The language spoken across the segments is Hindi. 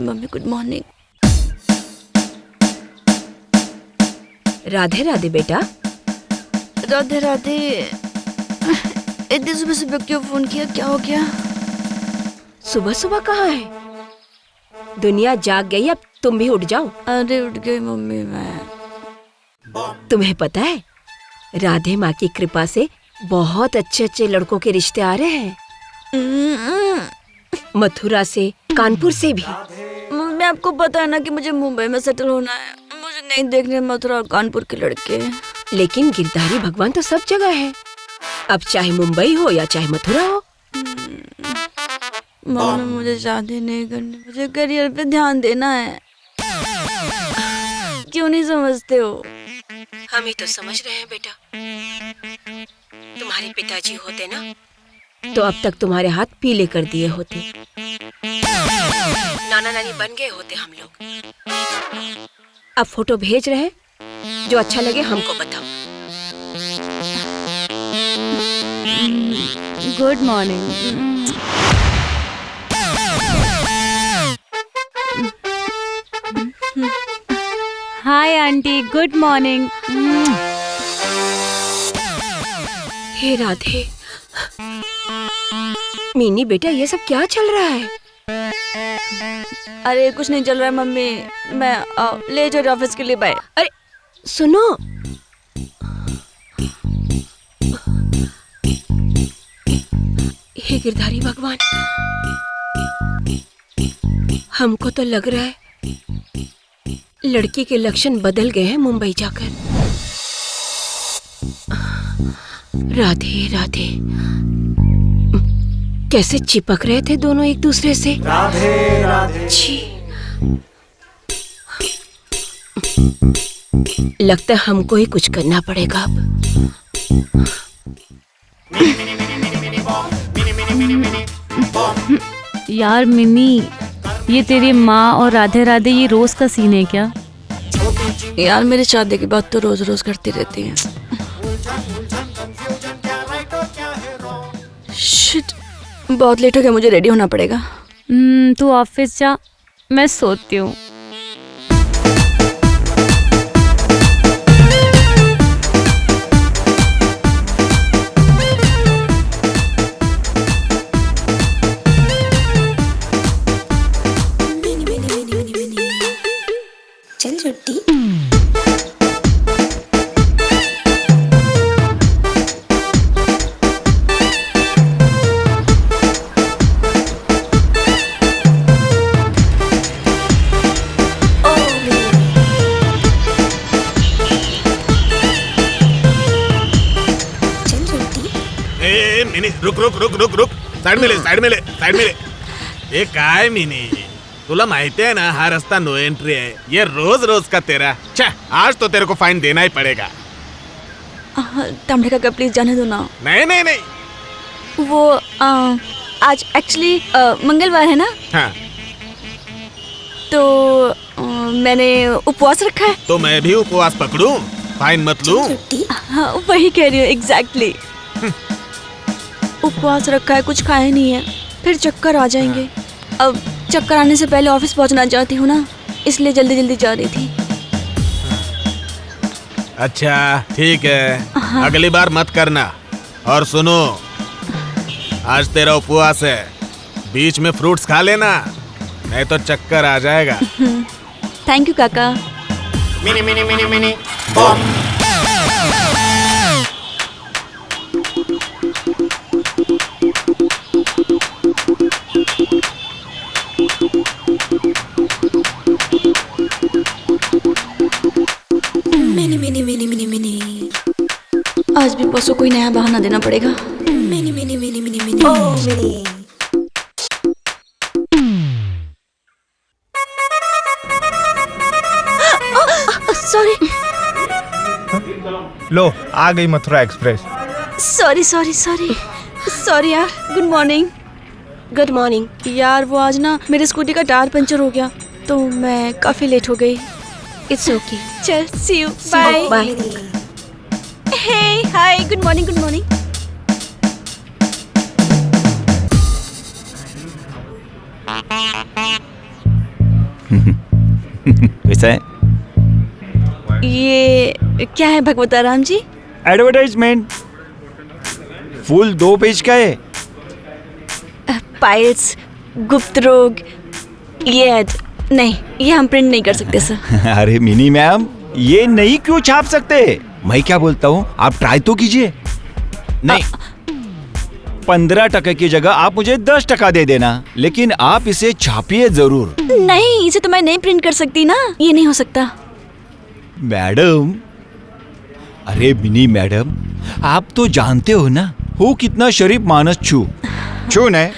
Mummy, good morning. Radhe Radhe बेटा। राधे राधे। इतनी सुबह सुबह क्यों फोन किया, क्या हो गया? सुबह सुबह कहाँ है? दुनिया जाग गई, अब तुम भी उठ जाओ। अरे उठ गई मम्मी मैं। तुम्हें पता है राधे माँ की कृपा से बहुत अच्छे अच्छे लड़कों के रिश्ते आ रहे हैं, मथुरा से, कानपुर से भी। मम्मी आपको पता है ना कि मुझे मुंबई में सेटल होना है, मुझे नहीं देखने मथुरा और कानपुर के लड़के। लेकिन गिरधारी भगवान तो सब जगह है, अब चाहे मुंबई हो या चाहे मथुरा हो। मम्मी मुझे शादी नहीं करनी, मुझे करियर पे ध्यान देना है। क्यों नहीं समझते हो? हम ही तो समझ रहे हैं बेटा। तुम्हारे पिताजी होते ना तो अब तक तुम्हारे हाथ पीले कर दिए होते, नाना नानी बन गए होते हम लोग। अब फोटो भेज रहे हैं, जो अच्छा लगे हमको बताओ। Good morning. Hi aunty, good morning. हे राधे। मीनी बेटा, ये सब क्या चल रहा है? अरे कुछ नहीं चल रहा है मम्मी, मैं ले जा ऑफिस के लिए। बाय। अरे सुनो, हे गिरधारी भगवान, हमको तो लग रहा है लड़की के लक्षण बदल गए हैं मुंबई जाकर। राधे राधे। कैसे चिपक रहे थे दोनों एक दूसरे से। राधे राधे। छी, लगता है हमको ही कुछ करना पड़ेगा अब। यार मिनी, ये तेरी माँ और राधे राधे ये रोज का सीन है क्या? यार मेरी शादी की बात तो रोज रोज करती रहती है। शिट, बहुत लेट हो गया, मुझे रेडी होना पड़ेगा। तू ऑफिस जा, मैं सोती हूँ। चल छुट्टी। मिनी रुक रुक रुक रुक रुक, साइड में ले, साइड में ले, साइड में ले। ये काय मिनी, तुला माहिती है ना हा रस्ता नो एंट्री है, ये रोज रोज का तेरा। आज तो तेरे को फाइन देना ही पड़ेगा। तांबड़े काका प्लीज जाने दो ना। नहीं नहीं नहीं, वो आज एक्चुअली मंगलवार है ना। हाँ। तो मैंने उपवास रखा है। तो मैं भी उपवास पकड़ूं, फाइन मत लूं। हाँ वही कह रही हूँ, एग्जैक्टली। उपवास रखा है, कुछ खाया नहीं है, फिर चक्कर आ जाएंगे। अब चक्कर आने से पहले ऑफिस पहुंचना चाहती हूँ ना, इसलिए जल्दी जल्दी जा रही थी। अच्छा ठीक है, अगली बार मत करना। और सुनो, आज तेरा उपवास है, बीच में फ्रूट्स खा लेना, नहीं तो चक्कर आ जाएगा। थैंक यू काका। Mini mini mini mini Baum. Mini mini mini mini Mini. आज भी बॉस को कोई नया बहाना देना पड़ेगा। Mini mini mini mini Mini. Oh Mini. Sorry लो, आ गई Mathura express. Sorry sorry sorry sorry यार। Good morning. Good morning. यार वो आज ना मेरी स्कूटी का टायर पंचर हो गया, तो मैं काफी लेट हो गई। It's okay. चल see you, bye bye. Hey hi, good morning good morning. वैसा है ये क्या है Bhagwataram ji? Advertisement, full 2 page का है। पाइल्स, गुप्त रोग, ये ऐड नहीं, ये हम प्रिंट नहीं कर सकते सर। अरे मिनी मैम, ये नहीं क्यों छाप सकते? मैं क्या बोलता हूँ, आप ट्राई तो कीजिए। नहीं, 15% की जगह आप मुझे 10% दे देना, लेकिन आप इसे छापिए जरूर। नहीं, इसे तो मैं नहीं प्रिंट कर सकती ना, ये नहीं हो सकता। मैडम, अरे मिनी मैडम, आप तो जानते हो ना, हो कितना शरीफ मानस छू न,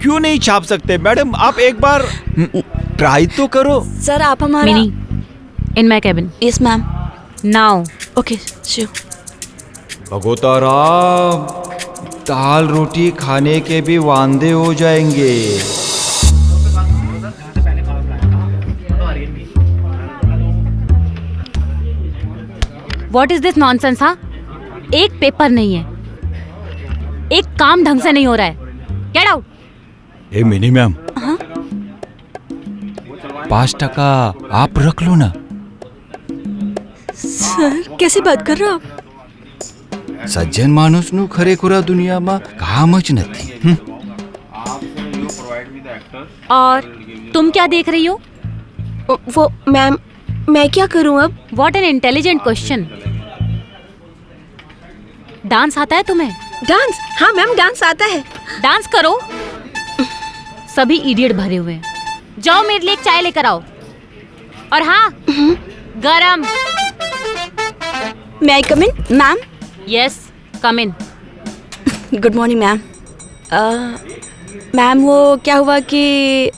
क्यों नहीं छाप सकते? मैडम, आप एक बार ट्राई तो करो। सर आप हमारा Mini, in my cabin yes ma'am. Now. Okay sure. Bhagotaram, दाल रोटी खाने के भी वांदे हो जाएंगे। What is this nonsense? हाँ, एक पेपर नहीं है, एक काम ढंग से नहीं हो रहा है। Get out. ए मिनी मैम, 5% आप रख लो ना। सर कैसी बात कर रहे हो आप? सज्जन मानुस नु खरेखुरा दुनिया में काम ज नहीं। और तुम क्या देख रही हो? वो मैम, मैं क्या करूं अब? What an intelligent question. Dance आता है तुम्हें? डांस? हाँ मैम, डांस आता है। डांस करो। सभी इडियट भरे हुए हैं। जाओ मेरे लिए एक चाय लेकर आओ, और हाँ, गरम। May I come in ma'am? Yes, come in. Good morning ma'am. Ma'am वो क्या हुआ कि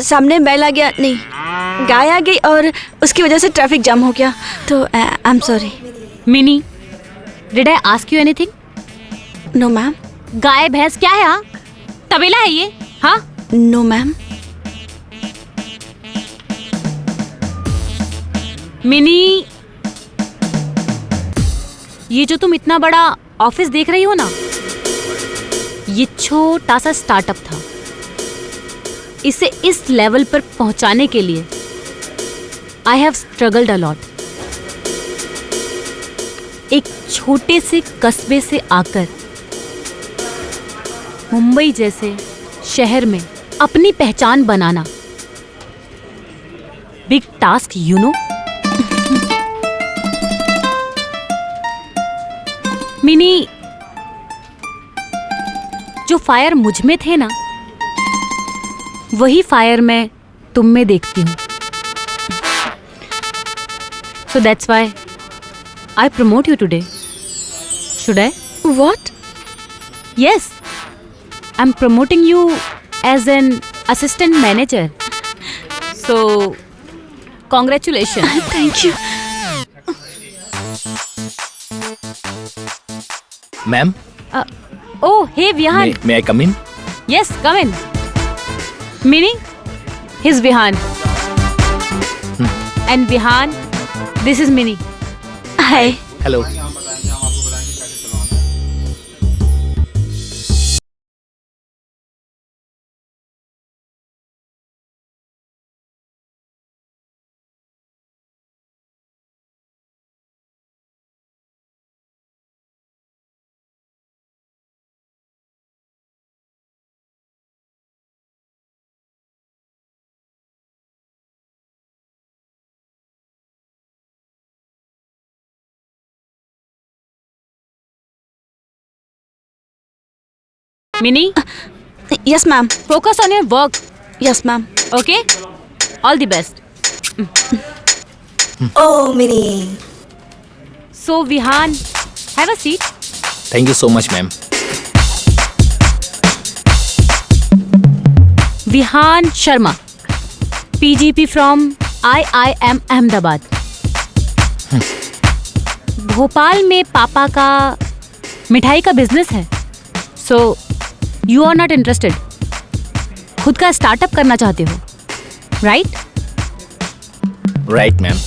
सामने बैल आ गया, नहीं गाय आ गई, और उसकी वजह से ट्रैफिक जाम हो गया, तो I am sorry. Mini, did I ask you anything? No ma'am. गाय भैंस क्या है? हाँ, तबेला है ये? हाँ, नो मैम। मिनी, ये जो तुम इतना बड़ा ऑफिस देख रही हो ना, ये छोटा सा स्टार्टअप था। इसे इस लेवल पर पहुंचाने के लिए I have struggled a lot. एक छोटे से कस्बे से आकर मुंबई जैसे शहर में अपनी पहचान बनाना, big task, you know. Mini, जो फायर मुझ में थे ना, वही फायर मैं तुम में देखती हूँ। So that's why I promote you today. Should I? What? Yes, I am promoting you as an assistant manager. So congratulation. Thank you. Ma'am, Oh, hey Vihan. may I come in? Yes, come in. Mini, he's Vihan. And Vihan, this is Mini. Hi. Hello. Mini, yes ma'am. focus on your work. Yes ma'am. Okay? All the best. Oh, Mini. So Vihan, have a seat. Thank you so much, ma'am. Vihan Sharma, PGP from IIM Ahmedabad. Bhopal में पापा का मिठाई का बिजनेस है, so you are not interested. खुद का स्टार्टअप करना चाहते हो, राइट? राइट मैम,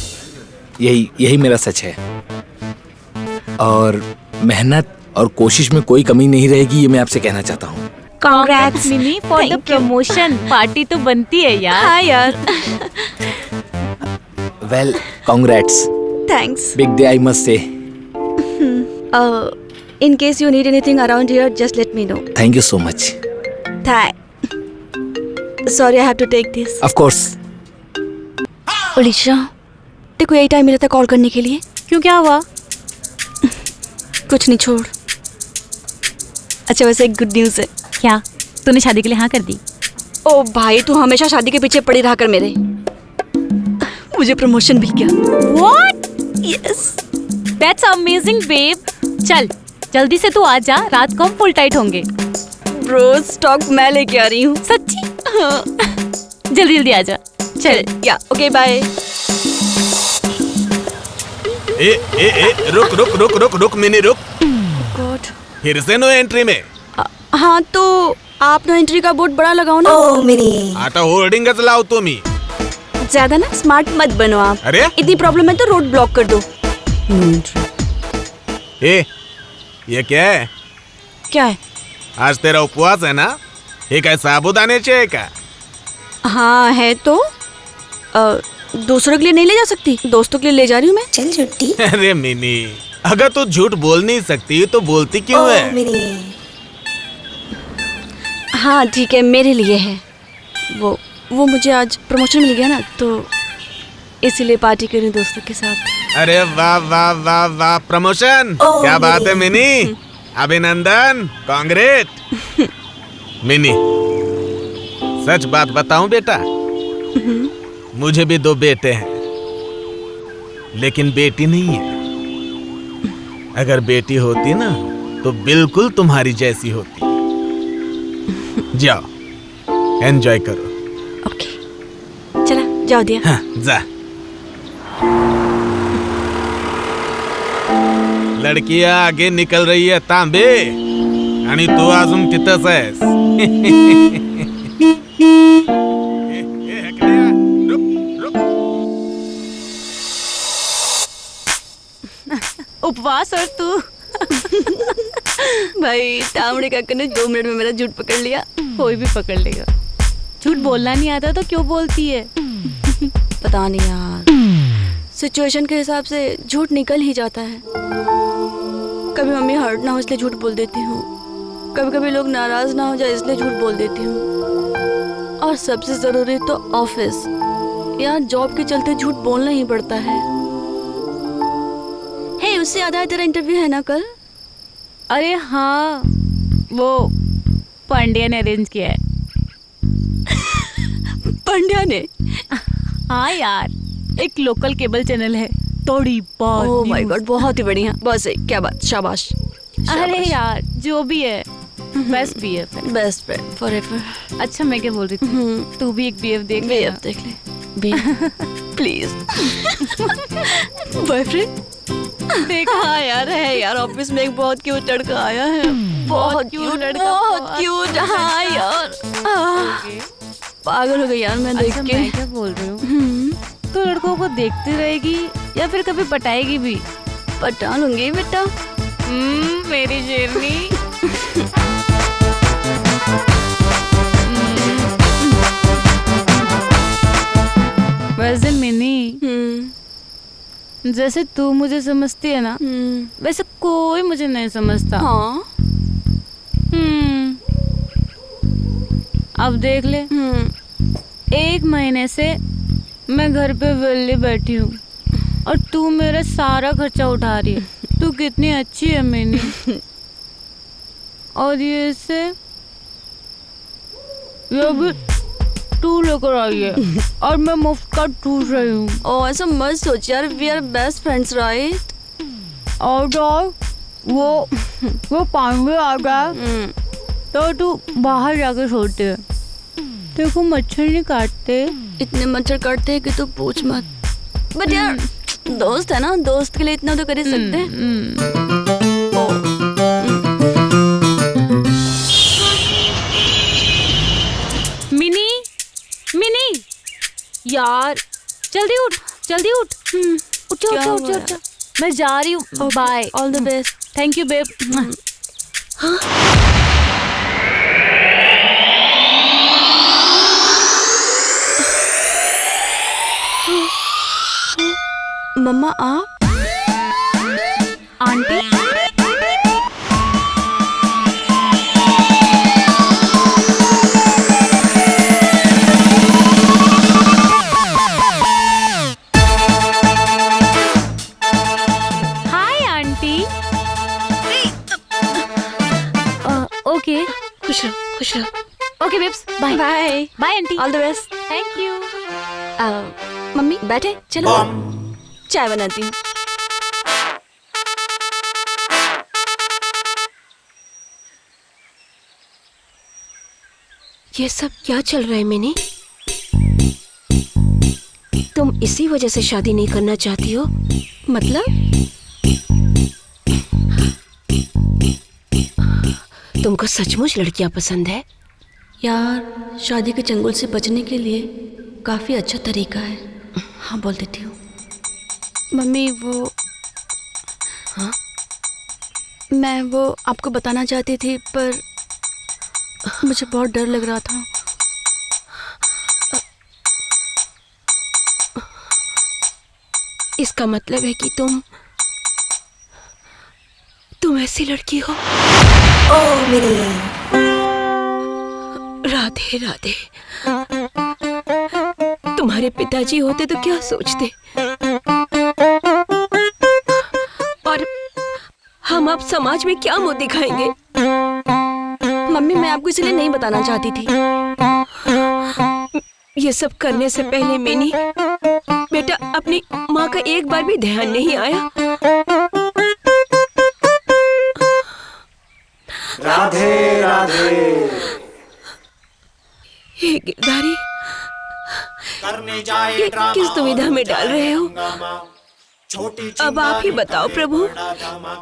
यही मेरा सच है। और मेहनत और कोशिश में कोई कमी नहीं रहेगी, ये मैं आपसे कहना चाहता हूँ। Congrats. Mini for the Thank you. Promotion. Party तो बनती है यार। हाँ यार, well congrats, thanks. Big day I must say. In case you need anything around here, just let me know. Thank you so much. Sorry, I have to take this. Of course. Ulisha, तेरे को यही टाइम मिला था कॉल करने के लिए? क्यों, क्या हुआ? कुछ नहीं, छोड़। अच्छा, वैसे एक गुड न्यूज़ है। क्या? तूने शादी के लिए हाँ कर दी? ओ भाई, तू हमेशा शादी के पीछे पड़ी रहा कर मेरे। मुझे प्रमोशन मिल गया। What? Yes. That's amazing, babe. चल, जल्दी से तू आ जा, रात को हम फुल टाइट होंगे। ब्रो, स्टॉक मैं लेके आ रही हूँ। सच्ची? जल्दी जल्दी आ जा। चल। या, ओके, बाय। रुक रुक रुक रुक रुक मिनी रुक। गॉड। फिर से नो एंट्री में। हाँ, तो आप नो एंट्री का बोर्ड बड़ा लगाओ ना। आता होर्डिंग लाओ तुम्ही। ज्यादा ना स्मार्ट मत बनो आप। अरे? इतनी प्रॉब्लम है तो रोड ब्लॉक कर दो। ये क्या है? क्या है? आज तेरा उपवास है ना? ये क्या साबुदाने चाहिए क्या? हाँ है तो दूसरों के लिए नहीं ले जा सकती, दोस्तों के लिए ले जा रही हूँ मैं। चल छुट्टी। अरे मिनी, अगर तू झूठ बोल नहीं सकती तो बोलती क्यों है? हाँ ठीक है, मेरे लिए है। वो मुझे आज प्रमोशन मिल गया ना, तो इसीलिए पार्टी कर रही हूँ दोस्तों के साथ। अरे वाह वाह वाह वाह, प्रमोशन! क्या बात है मिनी, अभिनंदन, कांग्रेट। मिनी, सच बात बताऊं बेटा, मुझे भी 2 बेटे हैं, लेकिन बेटी नहीं है। अगर बेटी होती ना तो बिल्कुल तुम्हारी जैसी होती। जाओ, एंजॉय करो। ओके, चला जाओ दिया। हाँ, जा। लड़कियां आगे निकल रही है तांबे, आणि तू अजून तिथंच आहेस। हेकड्या, रुक, रुक। उपवास और तू। भाई तामड़े काका ने 2 मिनट में मेरा झूठ पकड़ लिया। कोई भी पकड़ लेगा। झूठ बोलना नहीं आता तो क्यों बोलती है? पता नहीं यार, सिचुएशन के हिसाब से झूठ निकल ही जाता है। कभी मम्मी हर्ट ना हो इसलिए झूठ बोल देती हूँ, कभी कभी लोग नाराज ना हो जाए इसलिए झूठ बोल देती हूँ, और सबसे जरूरी तो ऑफिस यार, जॉब के चलते झूठ बोलना ही पड़ता है। हे, उससे याद आया तेरा इंटरव्यू है ना कल? अरे हाँ, वो पांड्या ने अरेंज किया है। पंड्या ने? हाँ यार, एक लोकल केबल चैनल है, थोड़ी बहुत। ओह माय गॉड, बहुत ही बढ़िया। बस एक, क्या बात, शाबाश। अरे यार, जो भी है, बेस्ट बीएफ है। Best friend forever. अच्छा, मैं क्या बोल रही थी, तू भी एक बीएफ देख ले। बीएफ देख ले, बीएफ प्लीज। बॉयफ्रेंड देख। हाँ यार, है यार, ऑफिस में एक बहुत क्यूट लड़का आया है। बहुत क्यूट लड़का, बहुत क्यूट। हाँ यार, पागल हो गई यार मैं देख अच्छा, के। मैं क्या बोल रही हूँ, तो लड़कों को देखती रहेगी या फिर कभी पटाएगी भी? पटा लूंगी बेटा। मेरी शेरनी। वैसे मिनी, जैसे तू मुझे समझती है ना, वैसे कोई मुझे नहीं समझता। हाँ। अब देख ले, 1 महीने से मैं घर पे वेली बैठी हूँ और तू मेरा सारा खर्चा उठा रही है। तू कितनी अच्छी है मिनी। और ये भी तू लेकर आई है और मैं मुफ्त का टूट रही हूँ। ओ ऐसा मत सोच यार, we are best friends right. और वो पांडे आ गया तो तू बाहर जाके सोते है। देखो मच्छर नहीं काटते। इतने मच्छर काटते हैं कि तू पूछ मत। बट यार दोस्त है ना, दोस्त के लिए इतना तो कर ही सकते हैं। मिनी यार, जल्दी उठ, जल्दी उठ। उठ। मैं जा रही हूँ। Bye, all the best. Thank you babe. मम्मा आप? Aunty hi aunty. ओके खुश रहो। Okay babes, bye bye bye aunty. All the best. Thank you. मम्मी बैठे, चलो चाय बनाती हूँ। ये सब क्या चल रहा है मिनी? तुम इसी वजह से शादी नहीं करना चाहती हो? मतलब? तुमको सचमुच लड़कियां पसंद है? यार शादी के चंगुल से बचने के लिए काफ़ी अच्छा तरीका है। हाँ बोल देती हूँ। मम्मी वो हाँ? मैं वो आपको बताना चाहती थी पर मुझे बहुत डर लग रहा था। इसका मतलब है कि तुम ऐसी लड़की हो? ओ मेरे राधे राधे। तुम्हारे पिताजी होते तो क्या सोचते, और हम अब समाज में क्या मुंह दिखाएंगे? मम्मी मैं आपको इसलिए नहीं बताना चाहती थी। ये सब करने से पहले मैंने बेटा अपनी माँ का एक बार भी ध्यान नहीं आया। राधे राधे। हे गिरधारी, करने जाए ये किस दुविधा में डाल रहे हो? छोटी अब आप ही बताओ प्रभु,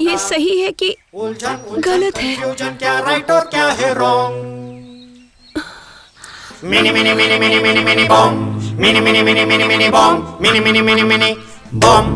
ये सही है कि गलत है? क्या राइट और क्या है wrong? Mini mini mini mini mini mini Baum, mini mini mini mini mini Baum, mini mini mini mini bomb.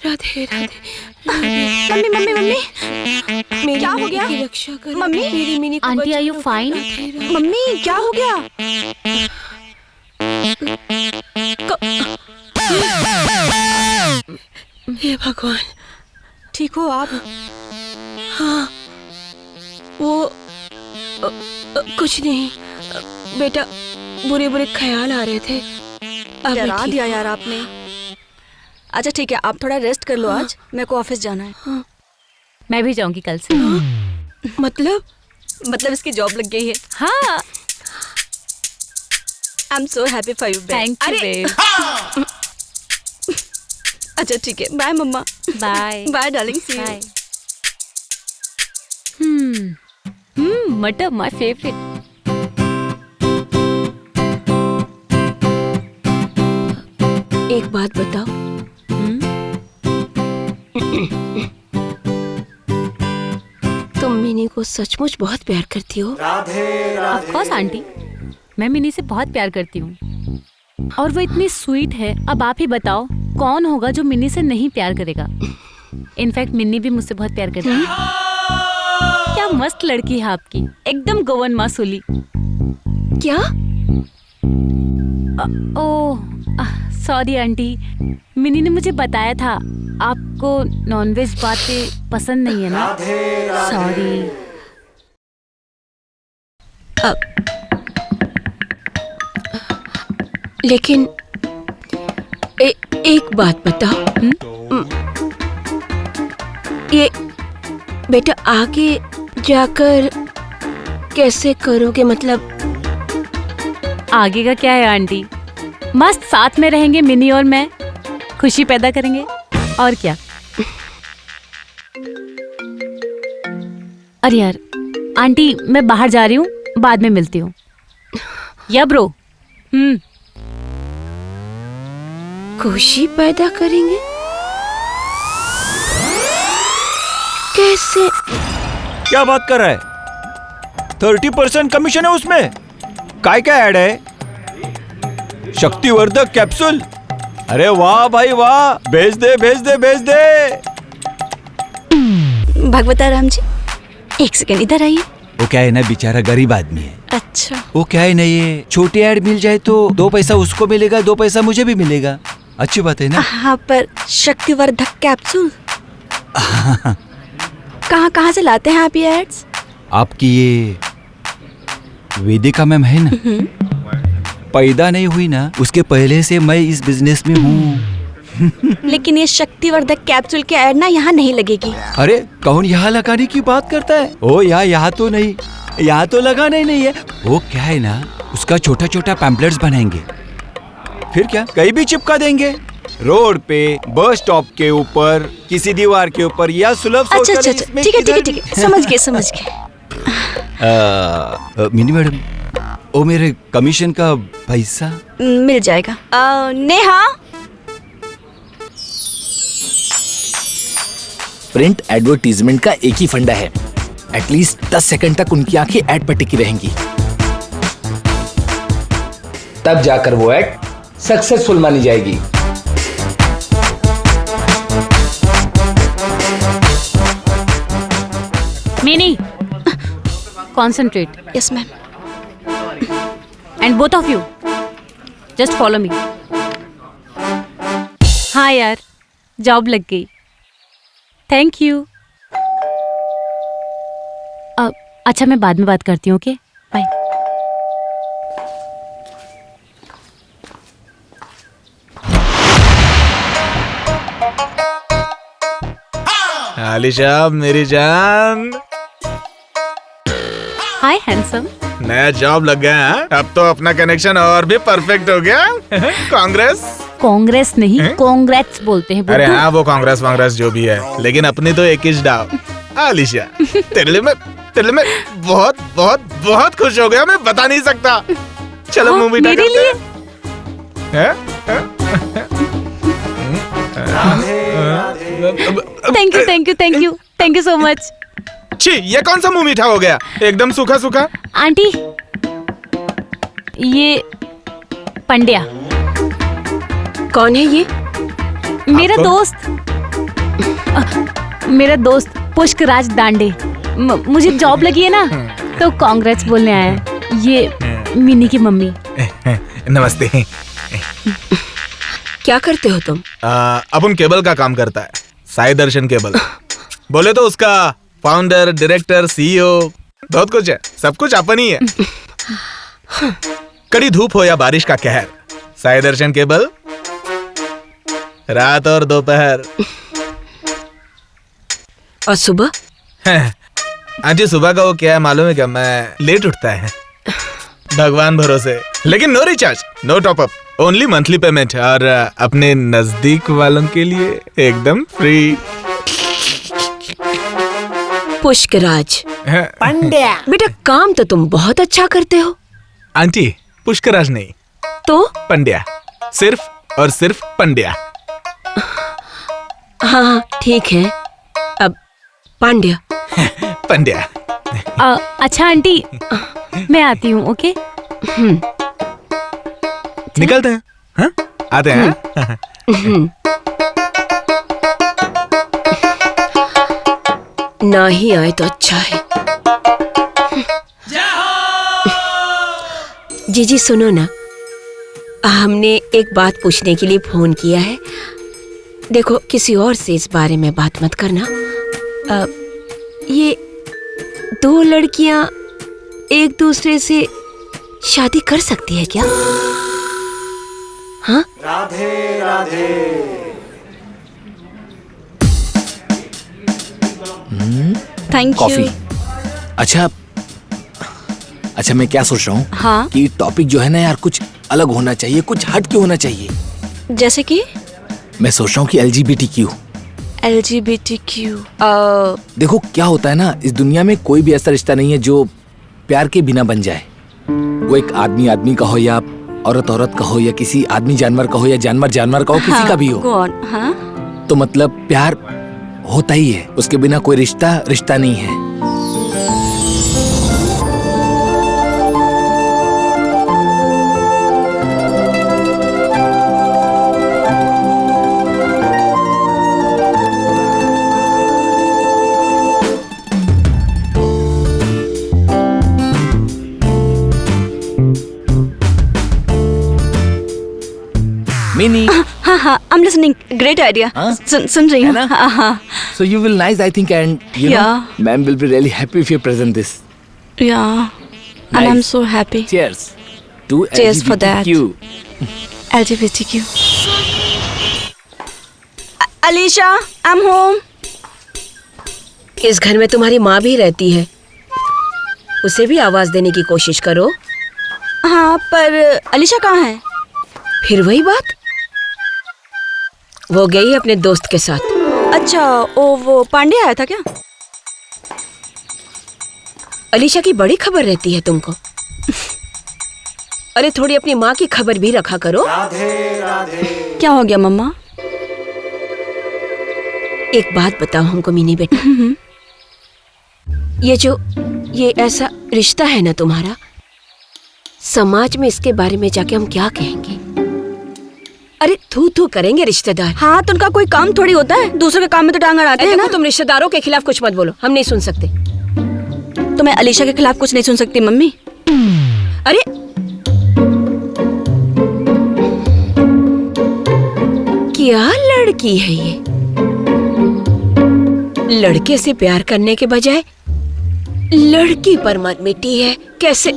Radhe Radhe. Mummy mummy mummy मेरी क्या हो गया? की रक्षा करो मम्मी? मेरी मिनी को आंटी आर यू बचाओ। फाइन? मम्मी क्या हो गया? हे भगवान, ठीक हो आप? हाँ वो कुछ नहीं बेटा, बुरे बुरे ख्याल आ रहे थे। अब डरा ठीक- दिया यार आपने। अच्छा ठीक है, आप थोड़ा रेस्ट कर लो आज, मेरे को ऑफिस जाना है। मैं भी जाऊंगी कल से। मतलब इसकी जॉब लग गई है। हाँ I am so happy for you. Thank you babe. अच्छा ठीक है, bye mamma. Bye bye darling, see you. Bye. मटर माय फेवरेट। एक बात बताओ, तुम मिनी को सचमुच बहुत प्यार करती हो? Radhe Radhe. Of course aunty, मैं मिनी से बहुत प्यार करती हूँ और वो इतनी स्वीट है। अब आप ही बताओ कौन होगा जो मिनी से नहीं प्यार करेगा। इनफैक्ट मिनी भी मुझसे बहुत प्यार करती है। क्या मस्त लड़की है आपकी, एकदम गोवन मासूली। क्या? ओह सॉरी आंटी, मिनी ने मुझे बताया था आपको नॉनवेज बातें पसंद नहीं है ना। राधे राधे। सॉरी। लेकिन एक बात बताओ, ये बेटा आगे जाकर कैसे करोगे? मतलब आगे का क्या है आंटी, मस्त साथ में रहेंगे मिनी और मैं, खुशी पैदा करेंगे और क्या। अरे यार आंटी, मैं बाहर जा रही हूँ, बाद में मिलती हूँ। या ब्रो। खुशी पैदा करेंगे कैसे? क्या बात कर रहा है? 30% कमीशन है उसमें। काय क्या ऐड है? शक्तिवर्धक कैप्सूल। अरे वाह भाई वाह, भेज दे भेज दे भेज दे। भगवता राम जी, एक सेकंड इधर आइए। वो क्या है ना, बेचारा गरीब आदमी है। अच्छा, वो क्या है ना, ये छोटी ऐड मिल जाए तो 2 पैसा उसको मिलेगा, 2 पैसा मुझे भी मिलेगा। अच्छी बात है ना। हाँ, पर शक्तिवर्धक कैप्सूल कहाँ से लाते हैं आप ये एड्स? आपकी ये वेदिका मैम है ना, पैदा नहीं हुई ना, उसके पहले से मैं इस बिजनेस में हूँ। लेकिन ये शक्तिवर्धक कैप्सूल की ऐड ना यहाँ नहीं लगेगी। अरे कौन यहाँ लगाने की बात करता है? ओ यहाँ तो नहीं, यहाँ तो लगाना ही नहीं है। वो क्या है ना, उसका छोटा छोटा पैम्पलेट्स बनाएंगे, फिर क्या कहीं भी चिपका देंगे, रोड पे, बस स्टॉप के ऊपर, किसी दीवार के ऊपर, या सुलभ अच्छा, ठीक है, समझ गए। मिनी मैडम, ओ मेरे कमीशन का पैसा मिल जाएगा। नेहा, प्रिंट एडवर्टीजमेंट का एक ही फंडा है, एटलीस्ट 10 सेकंड तक उनकी आंखें एड पर टिकी रहेंगी, तब जाकर वो एड सक्सेसफुल मानी जाएगी। Mini, concentrate. Yes ma'am. And both of you, just follow me. हाँ यार, जॉब लग गई। Thank you. अच्छा, मैं बाद में बात करती हूँ। Okay, bye. आलिशा मेरी जान, हाय हैंडसम। नया जॉब लग गया है, अब तो अपना कनेक्शन और भी परफेक्ट हो गया। कांग्रेस नहीं, कांग्रेट्स बोलते हैं। अरे हाँ, वो कांग्रेस जो भी है, लेकिन अपनी तो एक ही डाव। आलिशा, तेरे लिए मैं बहुत बहुत बहुत खुश हो गया, मैं बता नहीं सकता। चलो मूवी मेरे लिए? Thank you so much. छी, ये कौन सा मुंह मीठा हो गया, एकदम सूखा सूखा। आंटी, ये पंड्या। कौन है ये? मेरा दोस्त पुष्कराज दांडे। मुझे जॉब लगी है ना, तो कांग्रेस बोलने आया है। ये मिनी की मम्मी। नमस्ते। क्या करते हो तुम? अपन केबल का काम करता है, साई दर्शन केबल। बोले तो उसका फाउंडर, डायरेक्टर, सीईओ, बहुत कुछ है, सब कुछ अपन ही है। कड़ी धूप हो या बारिश का कहर, साई दर्शन केबल, रात और दोपहर। और सुबह? आंटी, सुबह का वो क्या है मालूम है क्या, मैं लेट उठता है, भगवान भरोसे। लेकिन no recharge, no top up, only monthly payment, और अपने नजदीक वालों के लिए एकदम फ्री। पुष्कराज पंड्या। बेटा, काम तो तुम बहुत अच्छा करते हो। आंटी, पुष्कराज नहीं तो? पंड्या, सिर्फ और सिर्फ पंड्या। हाँ ठीक है, अब पांड्या। पंड्या। अच्छा आंटी, मैं आती हूँ। ओके, निकलते हैं। हाँ? आते हैं। ना ही आए तो अच्छा है। जी सुनो ना, हमने एक बात पूछने के लिए फोन किया है। देखो, किसी और से इस बारे में बात मत करना। ये 2 लड़कियां एक दूसरे से शादी कर सकती है क्या? हाँ? Radhe Radhe. Thank coffee. You. अच्छा, मैं क्या सोच रहा हूँ, हाँ? कि टॉपिक जो है ना यार, कुछ अलग होना चाहिए, कुछ हट के होना चाहिए। जैसे कि? मैं सोच रहा हूँ कि LGBTQ। LGBTQ। देखो क्या होता है ना, इस दुनिया में कोई भी ऐसा रिश्ता नहीं है जो प्यार के बिना बन जाए। वो एक आदमी आदमी का हो या औरत औरत का हो या किसी आदमी जानवर का हो या जानवर जानवर का हो, किसी का भी हो। Go on, हाँ? तो मतलब प्यार होता ही है, उसके बिना कोई रिश्ता रिश्ता नहीं है। मिनी, हाँ हाँ, I'm listening. Great idea. हाँ? सुन रही हूँ। है ना? हाँ हाँ। so you will nice I think and you know, Yeah. ma'am will be really happy if you present this. Yeah. And I'm Nice. so happy. Cheers to Cheers for that. LGBTQ. LGBTQ. Alicia, I'm home. इस घर में तुम्हारी माँ भी रहती है, उसे भी आवाज देने की कोशिश करो। हाँ, पर अलीशा कहाँ है? फिर वही बात, वो गई अपने दोस्त के साथ। अच्छा, वो पांडे आया था क्या? अलीशा की बड़ी खबर रहती है तुमको। अरे थोड़ी अपनी माँ की खबर भी रखा करो। क्या हो गया मम्मा? एक बात बताओ हमको मिनी बेटा, ये ऐसा रिश्ता है ना तुम्हारा, समाज में इसके बारे में जाके हम क्या कहेंगे? अरे थू थू करेंगे रिश्तेदार। हाँ, तो उनका कोई काम थोड़ी होता है, दूसरे के काम में तो टांग अड़ाते हैं ना। तुम रिश्तेदारों के खिलाफ कुछ मत बोलो, हम नहीं सुन सकते। तो मैं अलीशा के खिलाफ कुछ नहीं सुन सकती मम्मी। अरे क्या लड़की है ये, लड़के से प्यार करने के बजाय लड़की पर मत मिटी है। कैसे?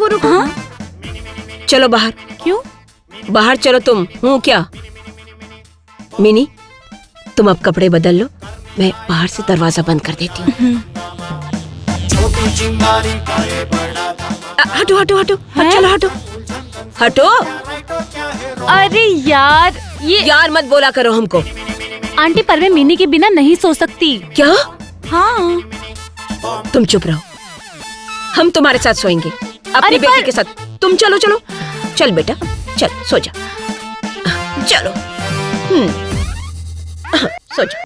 रुको। हाँ? चलो बाहर। क्यों? बाहर चलो तुम। हूँ क्या? मिनी, तुम अब कपड़े बदल लो, मैं बाहर से दरवाजा बंद कर देती हूँ। हटो हटो हटो, चलो हटो हटो। अरे यार, ये यार मत बोला करो हमको। आंटी, पर मैं मिनी के बिना नहीं सो सकती। क्या? हाँ, तुम चुप रहो, हम तुम्हारे साथ सोएंगे, अपनी बेटी के साथ। तुम चलो चलो, चल बेटा चल, सो जा, चलो। सो जा।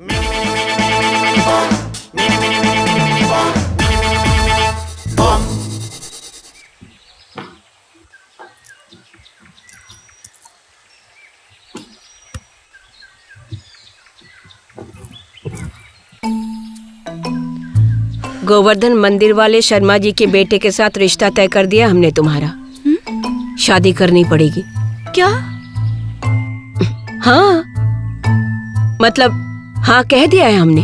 गोवर्धन मंदिर वाले शर्मा जी के बेटे के साथ रिश्ता तय कर दिया हमने तुम्हारा। शादी करनी पड़ेगी। क्या? हाँ, मतलब हाँ कह दिया है हमने।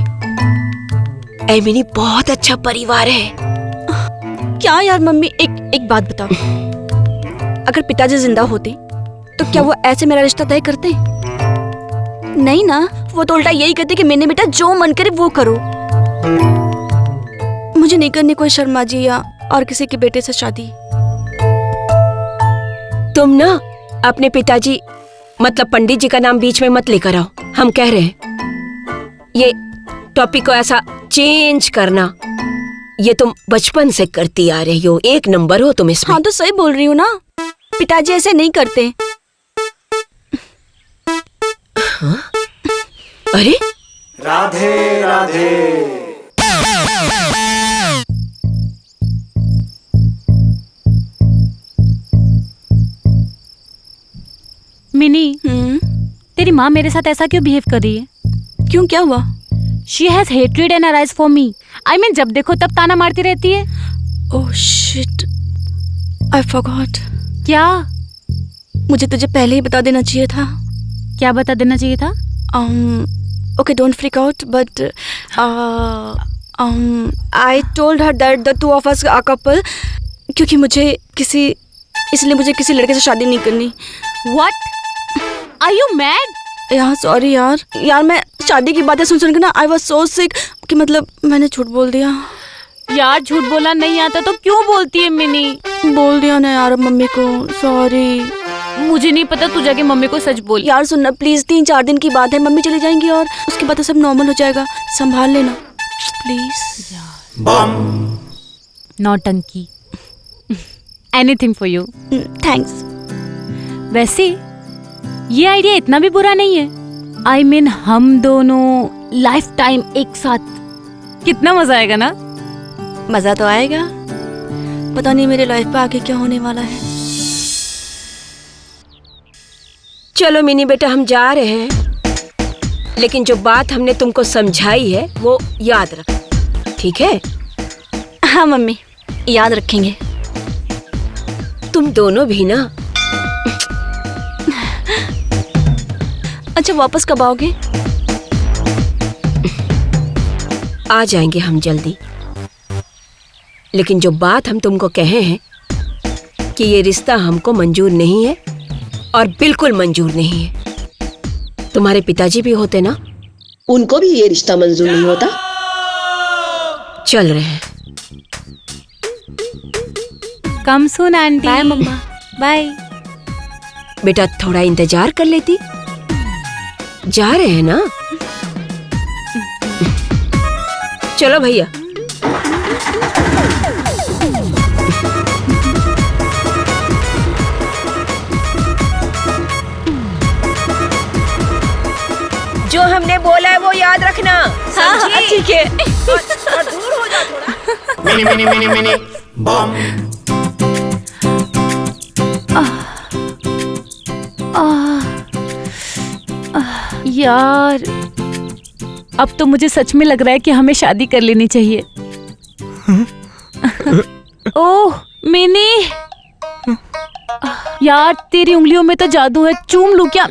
एमिनी बहुत अच्छा परिवार है। क्या यार मम्मी, एक बात बताओ, अगर पिताजी जिंदा होते तो क्या वो ऐसे मेरा रिश्ता तय करते? नहीं ना, वो तो उल्टा यही कहते कि मैंने बेटा जो मन करे वो करो। मुझे नहीं करनी कोई शर्मा जी या और किसी के बेटे से शादी। तुम ना अपने पिताजी मतलब पंडित जी का नाम बीच में मत लेकर आओ। हम कह रहे हैं ये टॉपिक को ऐसा चेंज करना, ये तुम बचपन से करती आ रही हो, एक नंबर हो तुम इसमें। हाँ तो सही बोल रही हूँ ना, पिताजी ऐसे नहीं करते। हाँ? अरे राधे राधे। मिनी, तेरी माँ मेरे साथ ऐसा क्यों बिहेव कर रही है? क्यों, क्या हुआ? She has hatred and arise for me. I mean, जब देखो तब ताना मारती रहती है। Oh shit, I forgot. क्या? मुझे तुझे पहले ही बता देना चाहिए था। क्या बता देना चाहिए था? Okay, don't freak out, but I told her that the two of us are couple, क्योंकि इसलिए मुझे किसी लड़के से शादी नहीं करनी। What are you mad? यार सॉरी यार मैं शादी की बातें सुन के ना आई वाज सो सिक कि मतलब मैंने झूठ बोल दिया। यार झूठ बोलना नहीं आता तो क्यों बोलती है मिनी? बोल दिया ना यार मम्मी को, सॉरी। मुझे नहीं पता, तू जाके मम्मी को सच बोल। यार सुनना प्लीज, 3-4 दिन की बात है, मम्मी चली जाएंगी और उसके बाद तो सब नॉर्मल हो जाएगा, संभाल लेना प्लीज। नौटंकी। Anything for you. थैंक्स। वैसे ये आइडिया इतना भी बुरा नहीं है। I mean, हम दोनों लाइफ टाइम एक साथ, कितना मजा आएगा ना? मजा तो आएगा, पता नहीं मेरे लाइफ पे आगे क्या होने वाला है। चलो मिनी बेटा हम जा रहे हैं, लेकिन जो बात हमने तुमको समझाई है वो याद रख, ठीक है? हाँ मम्मी, याद रखेंगे। तुम दोनों भी ना। अच्छा वापस कब आओगे? आ जाएंगे हम जल्दी, लेकिन जो बात हम तुमको कहे हैं कि ये रिश्ता हमको मंजूर नहीं है और बिल्कुल मंजूर नहीं है। तुम्हारे पिताजी भी होते ना, उनको भी ये रिश्ता मंजूर नहीं होता। चल रहे हैं। कम सुन आंटी। Bye mamma. बाय। बेटा थोड़ा इंतजार कर लेती, जा रहे हैं ना। चलो भैया। जो हमने बोला है वो याद रखना। हाँ ठीक है। और दूर हो जा थोड़ा। मिनी मिनी मिनी मिनी बम। यार अब तो मुझे सच में लग रहा है कि हमें शादी कर लेनी चाहिए। ओह मिनी, यार तेरी उंगलियों में तो जादू है, चूम लूं क्या?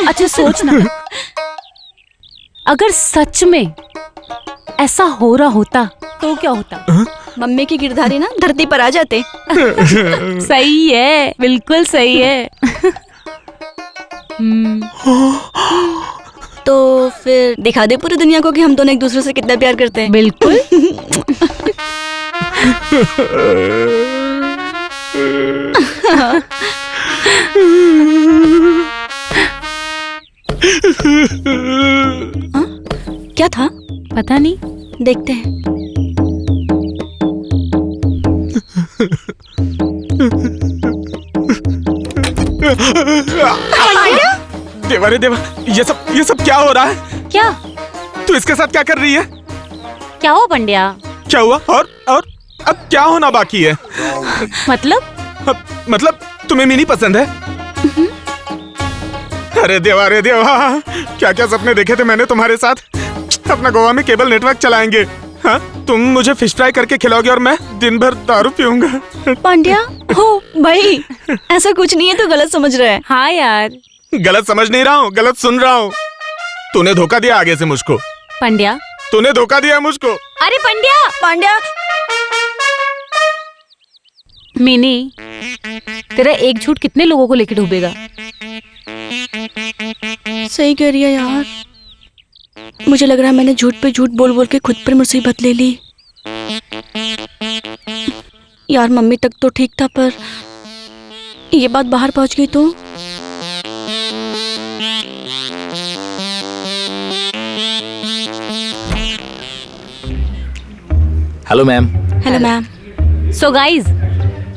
अच्छा सोच ना, अगर सच में ऐसा हो रहा होता तो क्या होता? मम्मी की गिरधारी ना धरती पर आ जाते। सही है, बिल्कुल सही है। तो फिर दिखा दे पूरी दुनिया को कि हम दोनों एक दूसरे से कितना प्यार करते हैं। बिल्कुल। हाँ? क्या था? पता नहीं, देखते हैं। देवा रे देवा, ये सब क्या हो रहा है? क्या तू इसके साथ क्या कर रही है? क्या हुआ पंड्या? क्या हुआ? और अब क्या होना बाकी है? मतलब तुम्हें मिनी पसंद है? अरे देवा रे देवा, क्या क्या सपने देखे थे मैंने तुम्हारे साथ। अपना गोवा में केबल नेटवर्क चलाएंगे, हाँ? तुम मुझे फिश फ्राई करके खिलाओगे और मैं दिन भर दारू पीऊंगा। पांड्या हो भाई, ऐसा कुछ नहीं है, तो गलत समझ रहा है। हाँ यार, गलत समझ नहीं रहा हूँ, गलत सुन रहा हूँ। तूने धोखा दिया आगे से मुझको। पंड्या तूने धोखा दिया मुझको। अरे पांड्या मिनी, तेरा एक झूठ कितने लोगों को लेके डूबेगा? सही कह रही है यार, मुझे लग रहा है मैंने झूठ पे झूठ बोल बोल के खुद पर मुसीबत ले ली। यार मम्मी तक तो ठीक था, पर ये बात बाहर पहुंच गई तो। Hello ma'am. Hello ma'am. So guys,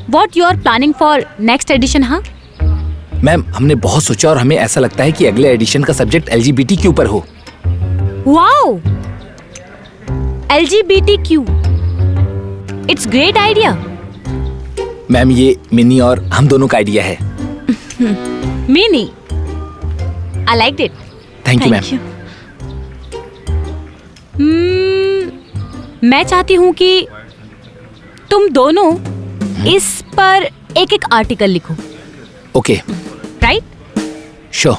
what you are planning for next edition? हाँ मैम, हमने बहुत सोचा और हमें ऐसा लगता है कि अगले एडिशन का सब्जेक्ट LGBT के ऊपर हो। Wow, LGBTQ, it's great idea. Ma'am, ये मिनी और हम दोनों का आइडिया है। Mini, I like it. Thank you ma'am. मैं चाहती हूँ कि तुम दोनों इस पर एक एक आर्टिकल लिखो। ओके। राइट? श्योर।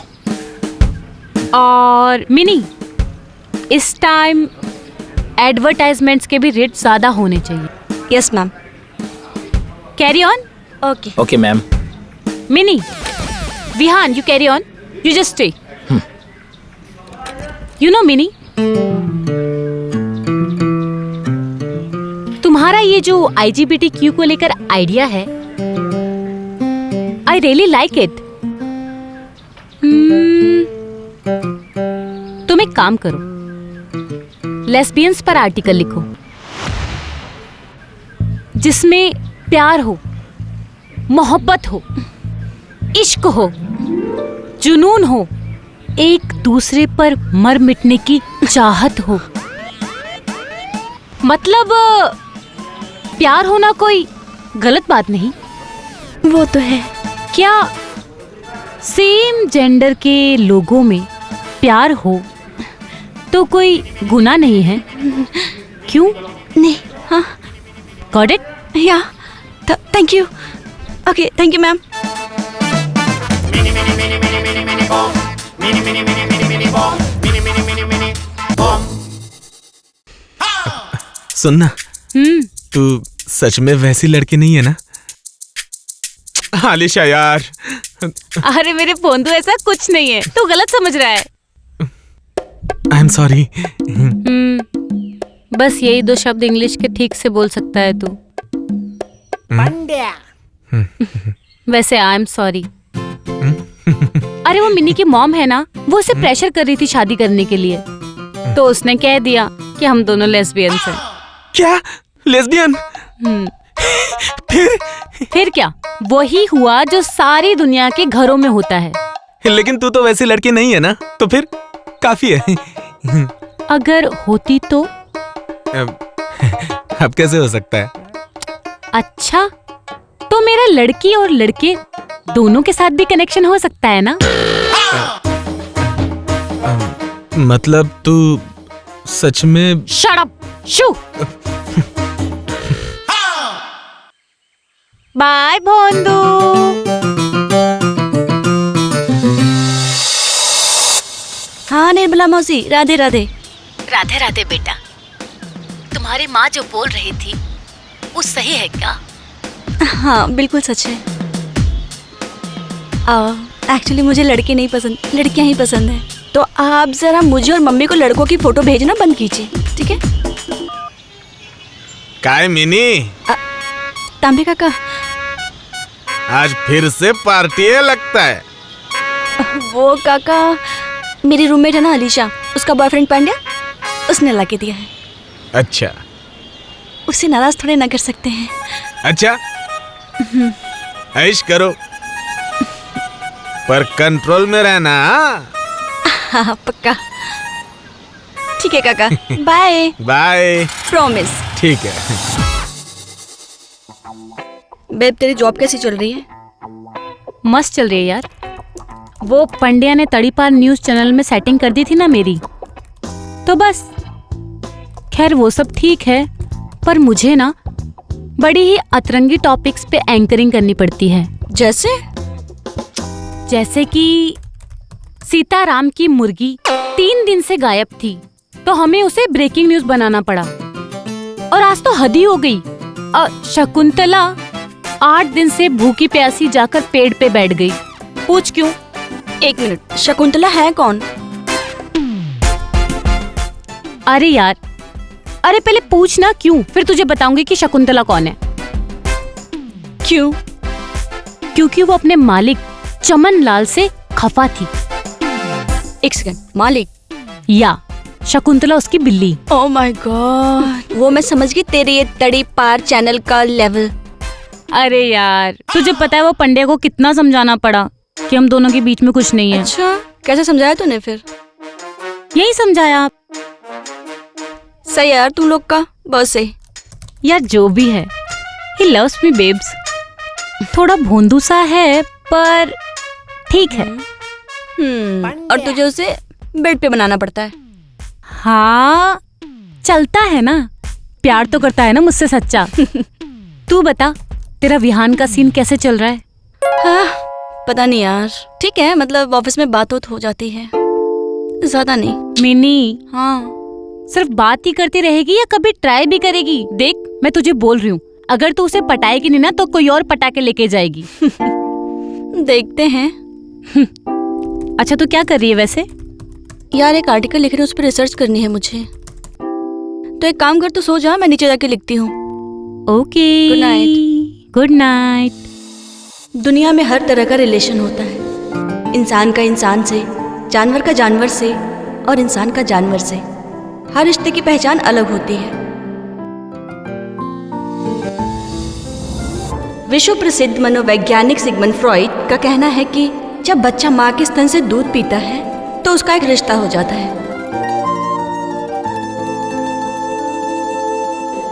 और मिनी, इस टाइम एडवर्टाइजमेंट्स के भी रेट ज्यादा होने चाहिए। Yes ma'am. Carry on. Okay. Okay ma'am. Mini, Vihaan, you carry on. You just stay. You know, Mini, तुम्हारा ये जो IGBTQ को लेकर आइडिया है, I really like it. तुम एक काम करो, लेस्बियंस पर आर्टिकल लिखो जिसमें प्यार हो, मोहब्बत हो, इश्क हो, जुनून हो, एक दूसरे पर मर मिटने की चाहत हो। मतलब प्यार होना कोई गलत बात नहीं। वो तो है। क्या सेम जेंडर के लोगों में प्यार हो तो कोई गुनाह नहीं है? क्यों नहीं। हाँ, गॉट इट? या thank you. Okay, thank you ma'am. सुनना, तू सच में वैसी लड़की नहीं है ना? आलिशा यार। अरे मेरे फोंदू, ऐसा कुछ नहीं है, तू गलत समझ रहा है। आई एम सॉरी। बस यही 2 शब्द इंग्लिश के ठीक से बोल सकता है तू। वैसे आई एम सॉरी। अरे वो मिनी की मॉम है ना, वो उसे प्रेशर कर रही थी शादी करने के लिए, तो उसने कह दिया कि हम दोनों लेस्बियंस हैं। क्या? लेस्बियन? फिर क्या, वही हुआ जो सारी दुनिया के घरों में होता है। लेकिन तू तो वैसी लड़की नहीं है ना, तो फिर काफी है। अगर होती तो? अब कैसे हो सकता है? अच्छा, तो मेरा लड़की और लड़के दोनों के साथ भी कनेक्शन हो सकता है ना? मतलब तू सच में? शट अप, शू। बाय भोंदू। हाँ निर्मला मौसी, राधे राधे। राधे राधे बेटा। तुम्हारी माँ जो बोल रही थी वो सही है क्या? हाँ बिल्कुल सच है। एक्चुअली मुझे लड़के नहीं पसंद, लड़कियां ही पसंद है। तो आप जरा मुझे और मम्मी को लड़कों की फोटो भेजना बंद कीजिए, ठीक है? काय मिनी, तांबे काका, आज फिर से पार्टी है लगता है। वो काका मेरी रूममेट है ना अलीशा, उसका बॉयफ्रेंड पांड्या, उसने ला के दिया है। अच्छा, उससे नाराज थोड़े ना कर सकते हैं। अच्छा, ऐश करो पर कंट्रोल में रहना। हाँ पक्का। ठीक है काका, बाय बाय। प्रॉमिस। ठीक है। बेब तेरी जॉब कैसी चल रही है? मस्त चल रही है यार। वो पंड्या ने तड़ीपार न्यूज चैनल में सेटिंग कर दी थी ना मेरी, तो बस। खैर वो सब ठीक है, पर मुझे ना बड़ी ही अतरंगी टॉपिक्स पे एंकरिंग करनी पड़ती है। जैसे कि सीताराम की मुर्गी 3 दिन से गायब थी, तो हमें उसे ब्रेकिंग न्यूज बनाना पड़ा। और आज तो हद ही हो गई, शकुंतला 8 दिन से भूखी प्यासी जाकर पेड़ पे बैठ गई। पूछ क्यों? 1 मिनट, शकुंतला है कौन? अरे यार, अरे पहले पूछना क्यों, फिर तुझे बताऊंगी कि शकुंतला कौन है। क्यों? क्योंकि वो अपने मालिक चमन लाल से खफा थी। 1 सेकंड, मालिक? या शकुंतला उसकी बिल्ली। ओह माय गॉड, वो मैं समझ गई, तेरे ये तड़ी पार चैनल का लेवल। अरे यार, तुझे पता है वो पंड्या को कितना समझाना पड़ा कि हम दोनों के बीच में कुछ नहीं है। अच्छा, कैसे समझाया तूने फिर? यही समझाया। सही यार, तुम लोग का बस है यार। जो भी है, he loves me babes। थोड़ा भोंदू सा है पर ठीक है। और तुझे उसे बेड पे बनाना पड़ता है। हाँ चलता है ना, प्यार तो करता है ना मुझसे सच्चा। तू बता, तेरा विहान का सीन कैसे चल रहा है? हाँ, पता नहीं यार, ठीक है, मतलब ऑफिस में बात हो जाती है, ज्यादा नहीं। मिनी, हाँ सिर्फ बात ही करती रहेगी या कभी ट्राई भी करेगी? देख मैं तुझे बोल रही हूँ, अगर तू उसे पटाएगी नहीं ना तो कोई और पटा के लेके जाएगी। देखते हैं। अच्छा, तो क्या कर रही है वैसे? यार एक आर्टिकल लिख रही हूँ, उस पर रिसर्च करनी है मुझे। तो एक काम कर, तो सो जा, मैं नीचे जाके लिखती हूँ। Okay, Good night. Good night. दुनिया में हर तरह का रिलेशन होता है, इंसान का इंसान से, जानवर का जानवर से और इंसान का जानवर से। हर रिश्ते की पहचान अलग होती है। विश्व प्रसिद्ध मनोवैज्ञानिक सिगमंड फ्रॉइड का कहना है कि जब बच्चा माँ के स्तन से दूध पीता है तो उसका एक रिश्ता हो जाता है।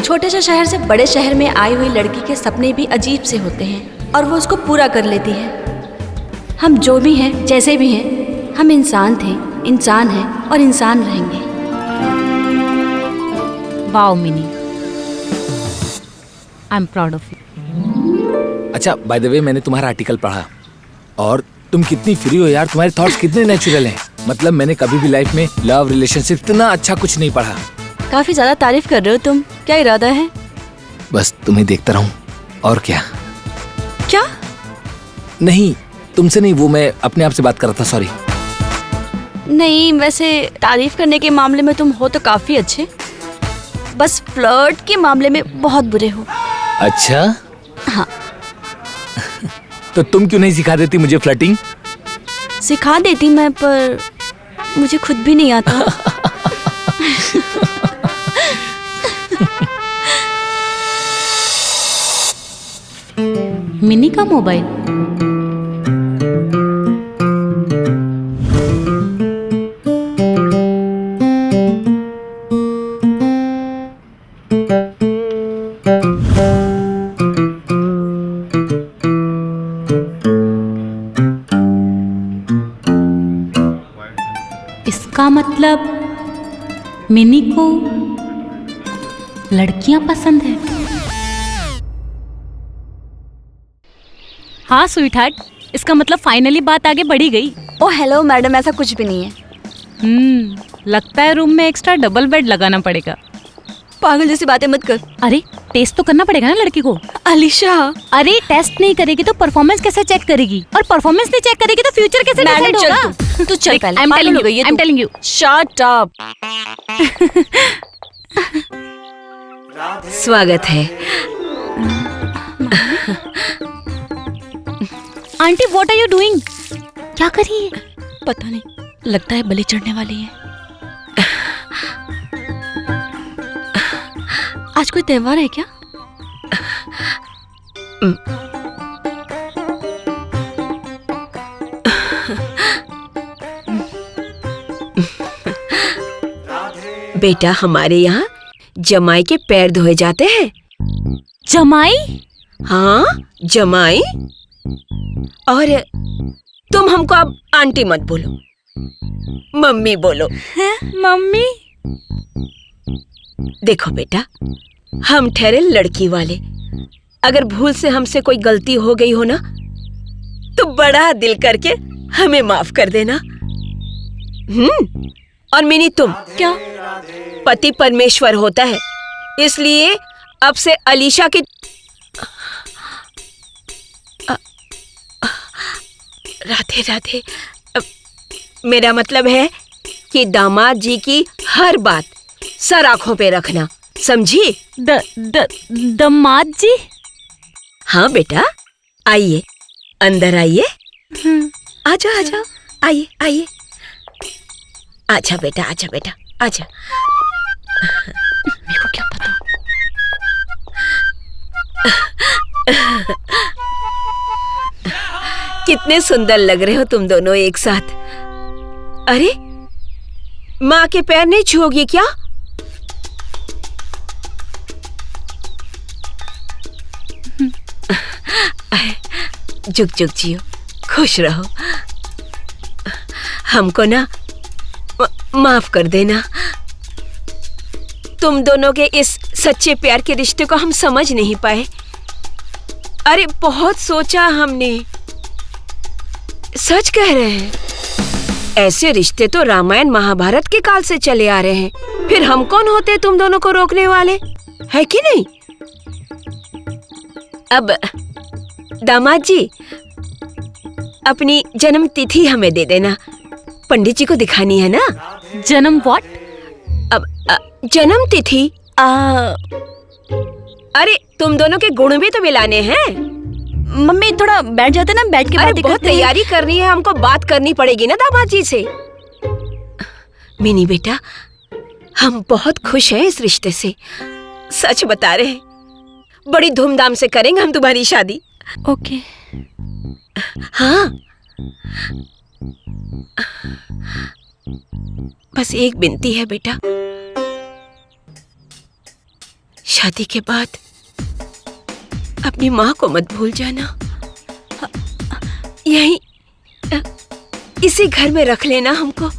छोटे से शहर से बड़े शहर में आई हुई लड़की के सपने भी अजीब से होते हैं और वो उसको पूरा कर लेती है। हम जो भी हैं, जैसे भी हैं, हम इंसान थे, इंसान हैं और इंसान रहेंगे। Wow mini, I am proud of you. अच्छा, बाय द वे मैंने तुम्हारा आर्टिकल पढ़ा और तुम कितनी फ्री हो यार, तुम्हारे थॉट्स कितने नेचुरल हैं। मतलब मैंने कभी भी लाइफ में लव रिलेशनशिप इतना अच्छा कुछ नहीं पढ़ा। काफी ज्यादा तारीफ कर रहे हो तुम, क्या इरादा है? बस तुम्हें देखता रहूं और क्या। क्या? नहीं, तुमसे नहीं, वो मैं अपने आप से बात कर रहा था, सॉरी। नहीं, वैसे तारीफ करने के मामले में तुम हो तो काफी अच्छे, बस फ्लर्ट के मामले में बहुत बुरे हो। अच्छा हाँ। तो तुम क्यों नहीं सिखा देती मुझे फ्लर्टिंग? सिखा देती मैं, पर मुझे खुद भी नहीं आता। मिनी का मोबाइल। इसका मतलब मिनी को लड़कियां पसंद है। हाँ स्वीटहार्ट, इसका मतलब फाइनली बात आगे बढ़ी गई। ओ हेलो मैडम, ऐसा कुछ भी नहीं है। लगता है रूम में एक्स्ट्रा डबल बेड लगाना पड़ेगा। पागल जैसी बातें मत कर। अरे टेस्ट तो करना पड़ेगा ना लड़की को। अलीशा, अरे टेस्ट नहीं करेगी तो परफॉर्मेंस कैसे चेक करेगी, और परफॉर्मेंस नहीं चेक करेगी तो फ्यूचर कैसे डिसाइड होगा? तू चल पहले। I am telling you. Shut up. स्वागत है। Aunty what are you doing? क्या कर रही है? पता नहीं, लगता है बलि चढ़ने वाली है। आज कोई त्योहार है क्या? बेटा, हमारे यहाँ जमाई के पैर धोए जाते हैं। जमाई? हाँ, जमाई। और तुम हमको अब आंटी मत बोलो, मम्मी बोलो। मम्मी? देखो बेटा, हम ठहरे लड़की वाले, अगर भूल से हमसे कोई गलती हो गई हो ना तो बड़ा दिल करके हमें माफ कर देना। और मिनी, तुम क्या? पति परमेश्वर होता है, इसलिए अब से अलीशा की राधे राधे। मेरा मतलब है कि दामाद जी की हर बात सर आंखों पे रखना, समझी? दामाद जी? हाँ बेटा, आइए, अंदर आइए। आजा आजा, आइए आइए। आजा बेटा, आजा बेटा, आजा। मेरे को क्या पता। कितने सुंदर लग रहे हो तुम दोनों एक साथ। अरे, माँ के पैर नहीं छूओगी क्या? जुग जुग जियो, खुश रहो। हमको ना माफ कर देना। तुम दोनों के इस सच्चे प्यार के रिश्ते को हम समझ नहीं पाए। अरे बहुत सोचा हमने, सच कह रहे हैं। ऐसे रिश्ते तो रामायण महाभारत के काल से चले आ रहे हैं, फिर हम कौन होते तुम दोनों को रोकने वाले, है कि नहीं? अब दामाद जी, अपनी जन्म तिथि हमें दे देना, पंडित जी को दिखानी है ना। जन्म व्हाट? अब जन्म तिथि। अरे तुम दोनों के गुण भी तो मिलाने हैं। मम्मी थोड़ा बैठ जाते ना, बैठ के बातें बहुत करते हैं। तैयारी करनी है, हमको बात करनी पड़ेगी ना दामाद जी से। मिनी बेटा, हम बहुत खुश हैं इस रिश्ते से, सच बता रहे हैं। बड़ी धूमधाम से करेंगे हम तुम्हारी शादी। ओके। हाँ, बस एक विनती है बेटा, शादी के बाद अपनी माँ को मत भूल जाना। यही इसी घर में रख लेना हमको।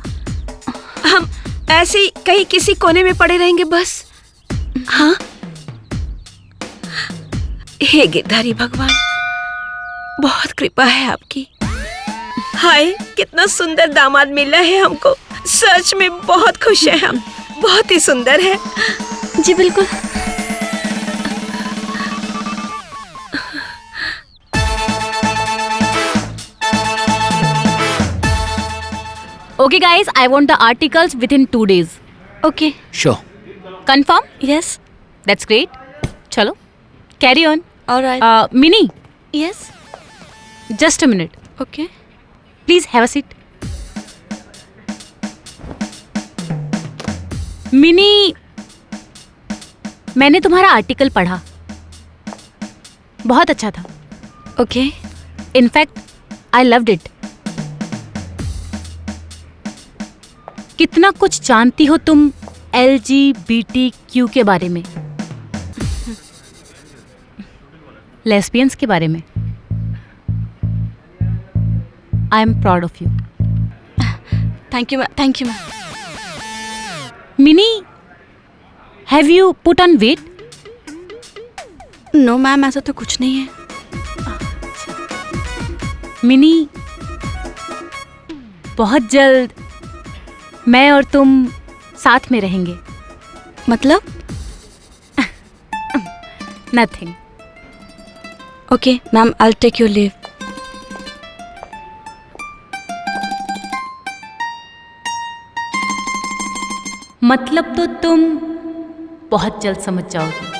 हम ऐसे ही कहीं किसी कोने में पड़े रहेंगे बस। हाँ, हे गिरधारी भगवान, बहुत कृपा है आपकी। हाय, कितना सुंदर दामाद मिला है हमको, सच में बहुत खुश हैं हम, बहुत ही सुंदर है। जी बिल्कुल। Okay guys, I want the articles within 2 days. Okay. Sure. Confirm? Yes. That's great. चलो, carry on. Alright. Mini, yes. just a minute. Okay. Please have a seat. Mini, मैंने तुम्हारा आर्टिकल पढ़ा, बहुत अच्छा था। Okay. In fact I loved it. कितना कुछ जानती हो तुम LGBTQ के बारे में, लेस्बियंस के बारे में। I am proud of you. Thank you ma'am, thank you ma'am. Mini, have you put on weight? No ma'am, ऐसा तो कुछ नहीं है। मिनी, बहुत जल्द मैं और तुम साथ में रहेंगे। मतलब? Nothing. Okay ma'am, I will take your leave. मतलब तो तुम बहुत जल्द समझ जाओगी।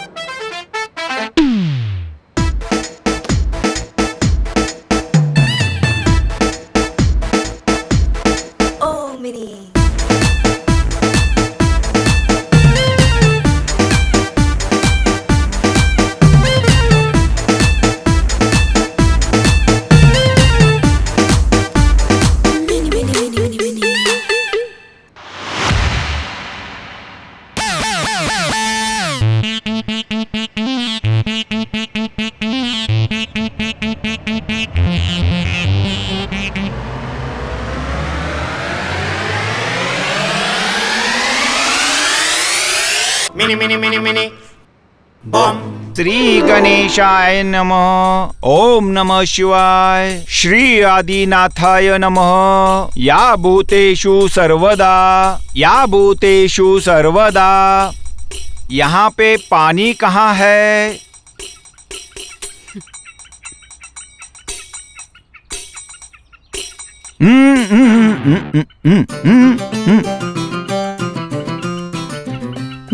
Mini, mini, mini, mini. Bom. Shri गणेशाय नमः। ओम नमः शिवाय। श्री आदिनाथाय नमः। या भूतेषु सर्वदा, या भूतेषु सर्वदा। यहाँ पे पानी कहाँ है?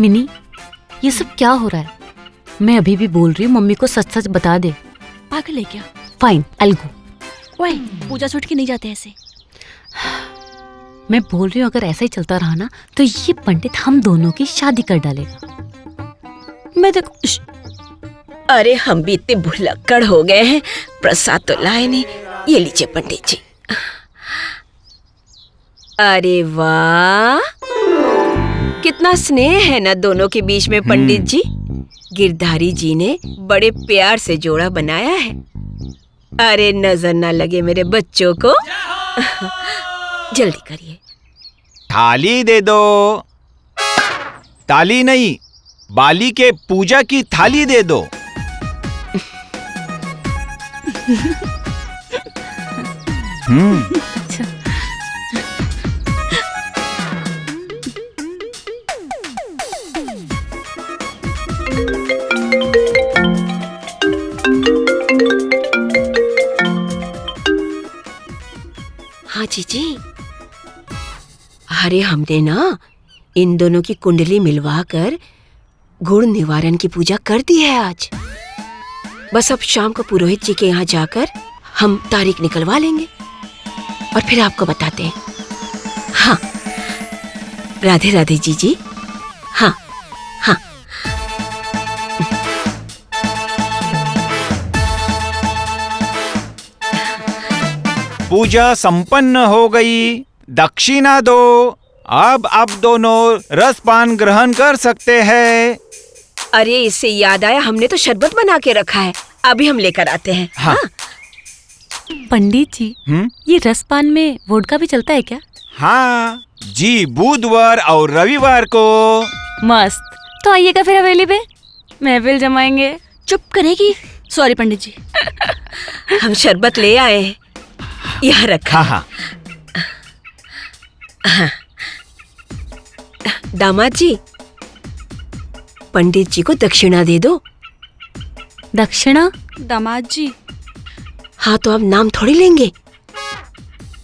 मिनी, ये सब क्या हो रहा है? मैं अभी भी बोल रही हूँ मम्मी को सच सच बता दे। पागल है क्या? फाइन, आई गो। ओए, पूजा छूट के नहीं जाते ऐसे। मैं बोल रही हूँ अगर ऐसा ही चलता रहा ना तो ये पंडित हम दोनों की शादी कर डालेगा। मैं देखो। अरे हम भी इतने भुलक्कड़ हो गए हैं, प्रसाद तो लाए नहीं। ये लीजिए पंडित जी। अरे वाह, कितना स्नेह है ना दोनों के बीच में पंडित जी। गिरधारी जी ने बड़े प्यार से जोड़ा बनाया है। अरे नजर ना लगे मेरे बच्चों को। जल्दी करिए। थाली दे दो। ताली नहीं, बाली के पूजा की थाली दे दो। जीजी, अरे हमने ना इन दोनों की कुंडली मिलवाकर गुण निवारण की पूजा कर दी है आज। बस अब शाम को पुरोहित जी के यहाँ जाकर हम तारीख निकलवा लेंगे और फिर आपको बताते हैं। हाँ, राधे राधे जीजी। हाँ हाँ। पूजा संपन्न हो गई, दक्षिणा दो। अब आप दोनों रसपान ग्रहण कर सकते हैं। अरे इससे याद आया, हमने तो शरबत बना के रखा है, अभी हम लेकर आते हैं। हाँ। पंडित जी, ये रसपान में वोडका भी चलता है क्या? हाँ जी, बुधवार और रविवार को। मस्त, तो आइएगा फिर हवेली पे, महफिल जमाएंगे। चुप करेगी? सॉरी पंडित जी। हम शरबत ले आए हैं, यहाँ रखा। हाँ। हाँ। दामाद जी, पंडित जी को दक्षिणा दे दो। दक्षिणा? दामाद जी। हाँ तो अब नाम थोड़ी लेंगे,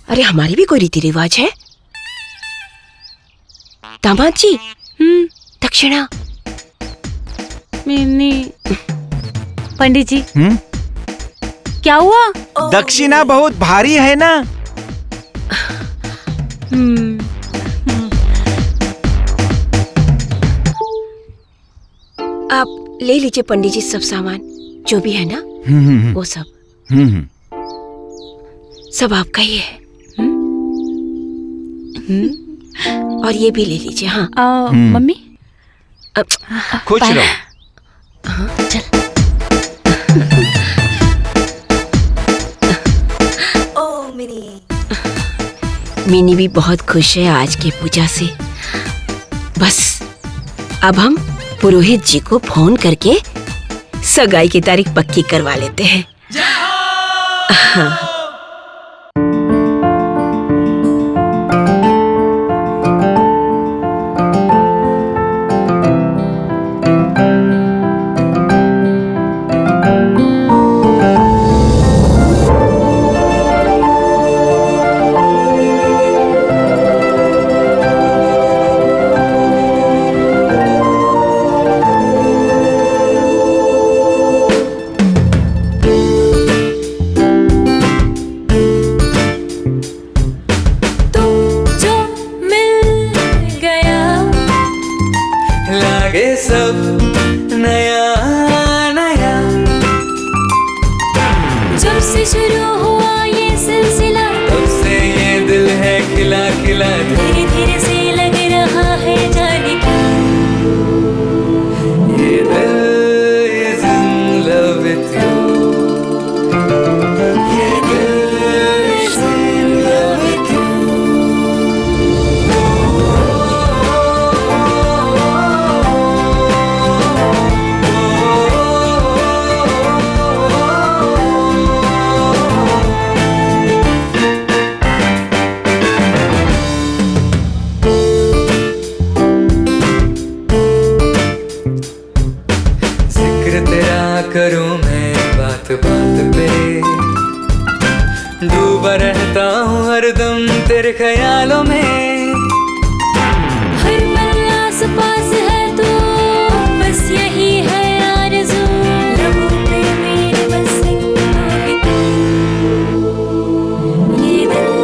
अरे हमारी भी कोई रीति रिवाज है। दामाद जी, दक्षिणा। मिनी। पंडित जी, क्या हुआ? दक्षिणा बहुत भारी है ना। आप ले लीजिए पंडित जी सब सामान, जो भी है ना वो सब सब आपका ही है। और ये भी ले लीजिए। हाँ मम्मी, खुश रहो। चल। मिनी भी बहुत खुश है आज की पूजा से। बस अब हम पुरोहित जी को फोन करके सगाई की तारीख पक्की करवा लेते हैं। हाँ। तेरे ख्यालों में हर पल आस पास है तू, बस यही है आरज़ू, लबों पे मेरे बस ये दिल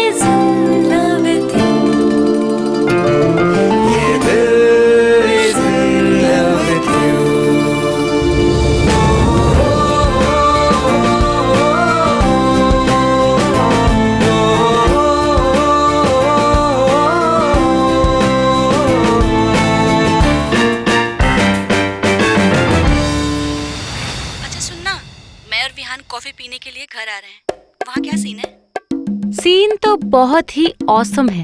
is in love with you, ये दिल is in love with you। Coffee पीने के लिए घर आ रहे हैं, वहाँ क्या सीन है? सीन तो बहुत ही ऑसम है।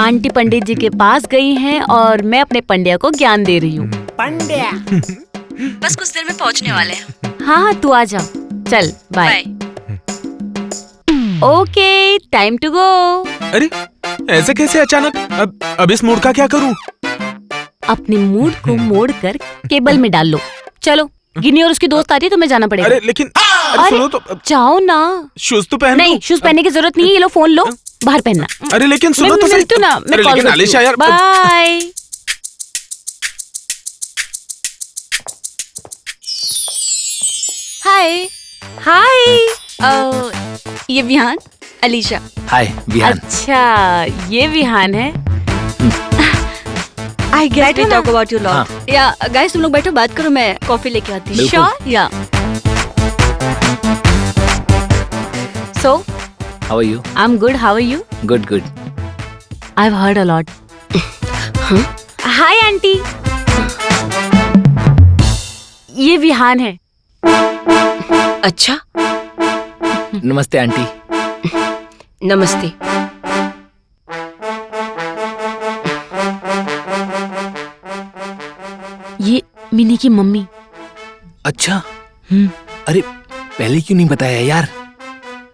आंटी पंडित जी के पास गई हैं और मैं अपने पंड्या को ज्ञान दे रही हूँ। पंड्या बस कुछ देर में पहुँचने वाले हैं। हाँ तू आ जा, चल bye. Okay, time to go. अरे ऐसे कैसे अचानक? अब इस मूड का क्या करूँ? अपने मूड को मोड़ कर केबल में डाल लो। चलो, गिनी और उसकी दोस्त आ रही है, तुम्हें जाना पड़ेगा। अरे लेकिन अरे सुनो तो, जाओ ना। शूज तो पहन नहीं, शूज पहनने की जरूरत नहीं है, ये लो फोन लो, बाहर पहनना। अरे लेकिन सुनो तो मैं सही। मिलती हूँ ना, मैं अरे कॉल लेकिन करती आलिशा हूँ। यार। बाय। हाय। हाय। ये विहान, अलीशा। हाय विहान। अच्छा, ये विहान है। I guess we talk about you हाँ। लॉट। या गाइस तुम लोग बैठो, बात करो, मैं कॉफी लेके आती हूँ। बिल्कुल। Sure? Yeah So, how are you? I'm good. How are you? Good good. I've heard a lot. Hi aunty. ये विहान है। अच्छा, नमस्ते आंटी। नमस्ते। ये मिनी की मम्मी। अच्छा। अरे पहले क्यों नहीं बताया यार?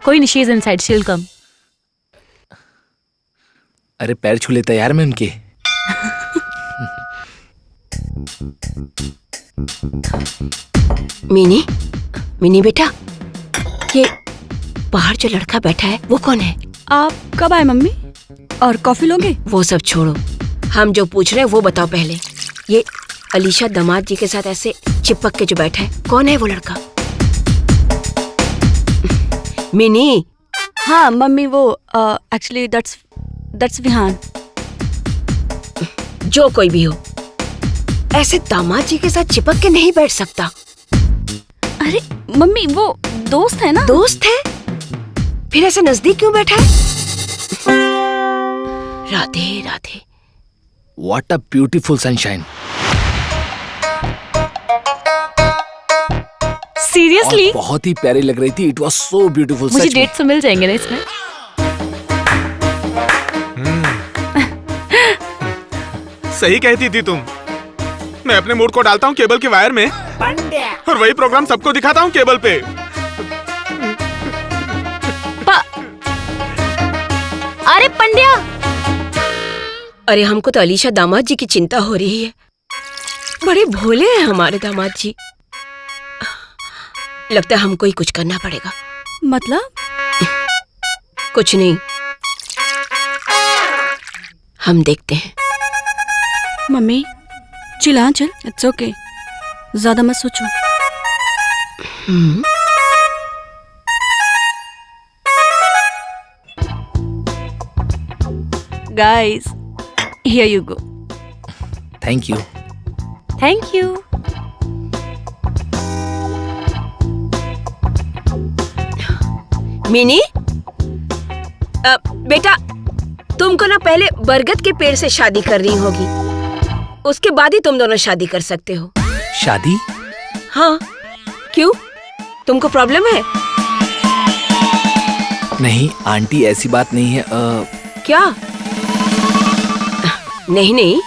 कोई नहीं, she is inside, she will come. अरे पैर छू लेता यार मैं उनके। मिनी, मिनी बेटा, ये बाहर जो लड़का बैठा है वो कौन है? आप कब आए मम्मी? और कॉफी लोगे? वो सब छोड़ो, हम जो पूछ रहे हैं वो बताओ पहले। ये अलीशा दामाद जी के साथ ऐसे चिपक के जो बैठा है, कौन है वो लड़का? मिनी। हाँ मम्मी, वो एक्चुअली दैट्स विहान। जो कोई भी हो, ऐसे दामाद जी के साथ चिपक के नहीं बैठ सकता। अरे मम्मी, वो दोस्त है ना। दोस्त है? फिर ऐसे नजदीक क्यों बैठा है? Radhe Radhe. What a beautiful sunshine. Seriously? बहुत ही प्यारी लग रही थी। It was so beautiful. मुझे डेट से मिल जाएंगे ना इसमें? सही कहती थी तुम। मैं अपने मूड को डालता हूँ केबल के वायर में और वही प्रोग्राम सबको दिखाता हूँ केबल पे। अरे पंड्या। अरे हमको तो अलीशा दामाद जी की चिंता हो रही है। बड़े भोले हैं हमारे दामाद जी। लगता है हमको ही कुछ करना पड़ेगा। मतलब? कुछ नहीं, हम देखते हैं। मम्मी चिल्ला, चल, इट्स ओके, ज्यादा मत सोचो। Guys, here you go. Thank you. Thank you. Mini, बेटा तुमको ना पहले बरगद के पेड़ से शादी करनी होगी, उसके बाद ही तुम दोनों शादी कर सकते हो। शादी? हाँ, क्यों? तुमको प्रॉब्लम है? नहीं आंटी, ऐसी बात नहीं है। क्या? नहीं नहीं,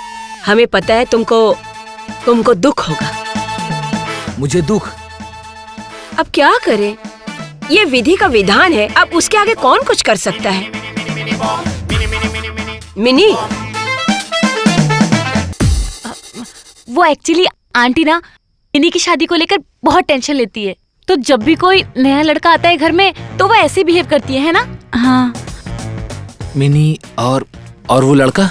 हमें पता है तुमको दुख होगा। मुझे दुख? अब क्या करें, ये विधि का विधान है, अब उसके आगे कौन कुछ कर सकता है। मिनी, वो एक्चुअली आंटी ना मिनी की शादी को लेकर बहुत टेंशन लेती है, तो जब भी कोई नया लड़का आता है घर में तो वो ऐसे बिहेव करती है ना? हाँ। मिनी और वो लड़का?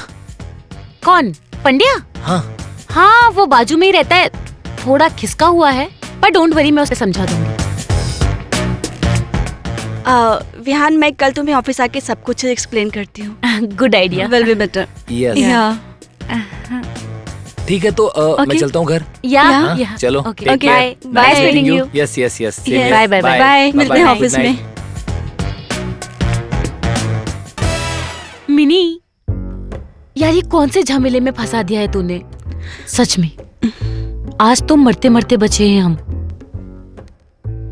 कौन? पंड्या? हाँ हाँ, वो बाजू में ही रहता है, थोड़ा खिसका हुआ है, पर डोंट वरी, मैं उसे समझा दूंगी। विहान, मैं कल तुम्हें ऑफिस आके सब कुछ एक्सप्लेन करती हूँ। Good idea. Will be better. Yes. या ठीक है, तो मैं चलता हूँ घर। या चलो। Okay, bye. Nice meeting you. Yes yes yes. Bye bye bye, मिलते हैं ऑफिस में। मिनी, यार ये कौन से झमेले में फंसा दिया है तूने? सच में आज तो मरते मरते बचे हैं हम।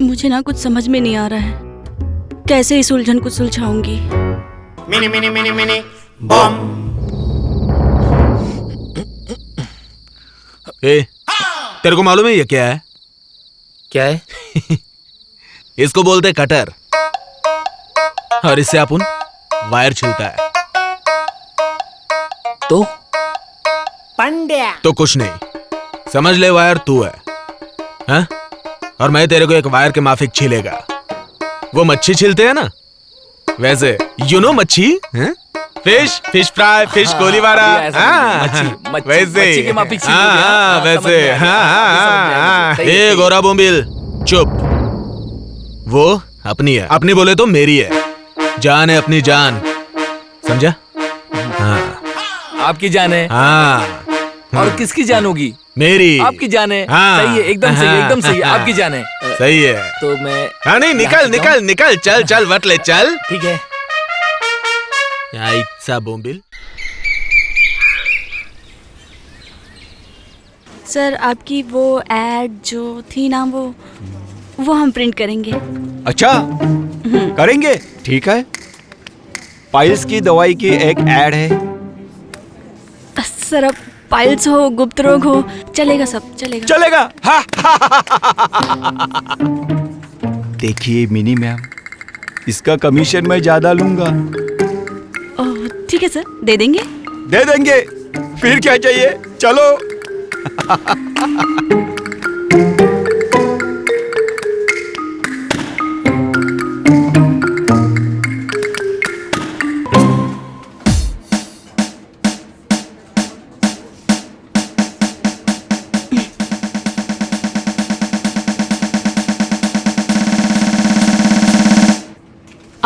मुझे ना कुछ समझ में नहीं आ रहा है, कैसे इस उलझन को सुलझाऊंगी। मिनी मिनी मिनी मिनी बम। तेरे को मालूम है ये क्या है? क्या है? इसको बोलते कटर, और इससे अपन वायर छिलता है। तो पंड्या। तो कुछ नहीं, समझ ले वायर तू है, हाँ? और मैं तेरे को एक वायर के माफिक छीलेगा। वो मच्छी छीलते हैं ना, वैसे यू नो मच्छी, फिश, फिश फ्राई, फिश कोलीवारा, वैसे वैसे। ए गोरा बोम्बिल चुप, वो अपनी है, अपनी बोले तो मेरी है, जान है अपनी जान, समझा? हाँ आपकी जान है। हाँ और किसकी जान होगी? मेरी। आपकी जान है। हाँ, सही है, एकदम सही, एकदम सही, आपकी जान है। सही है। तो मैं हाँ नहीं, निकल निकल निकल, चल चल वट ले चल। ठीक है। याइसा बोम्बिल। सर आपकी वो एड जो थी ना, वो हम प्रिंट करेंगे। अच्छा करेंगे, ठीक है। पाइल्स की दवाई की एक ऐड है। सर अब पाइल्स हो, गुप्त रोग हो, चलेगा, सब चलेगा। चलेगा। देखिए मिनी मैम, इसका कमीशन मैं ज्यादा लूंगा। ओह ठीक है सर, दे देंगे। दे देंगे, फिर क्या चाहिए, चलो।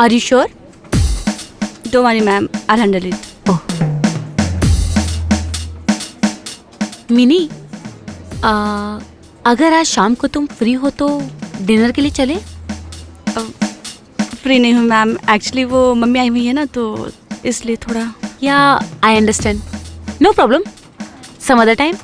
Are you sure? Don't worry ma'am, I'll handle it. Mini, अगर आज शाम को तुम फ्री हो तो डिनर के लिए चले? फ्री नहीं हूँ मैम, एक्चुअली वो मम्मी आई हुई है ना, तो इसलिए थोड़ा। Yeah I understand, no problem, some other time.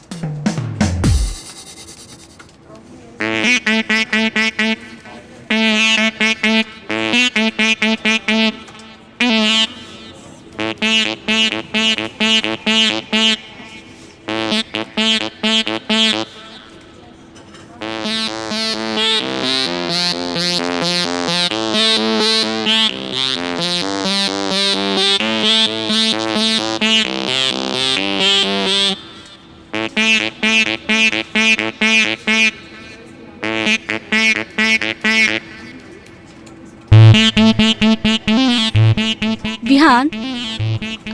Vihaan,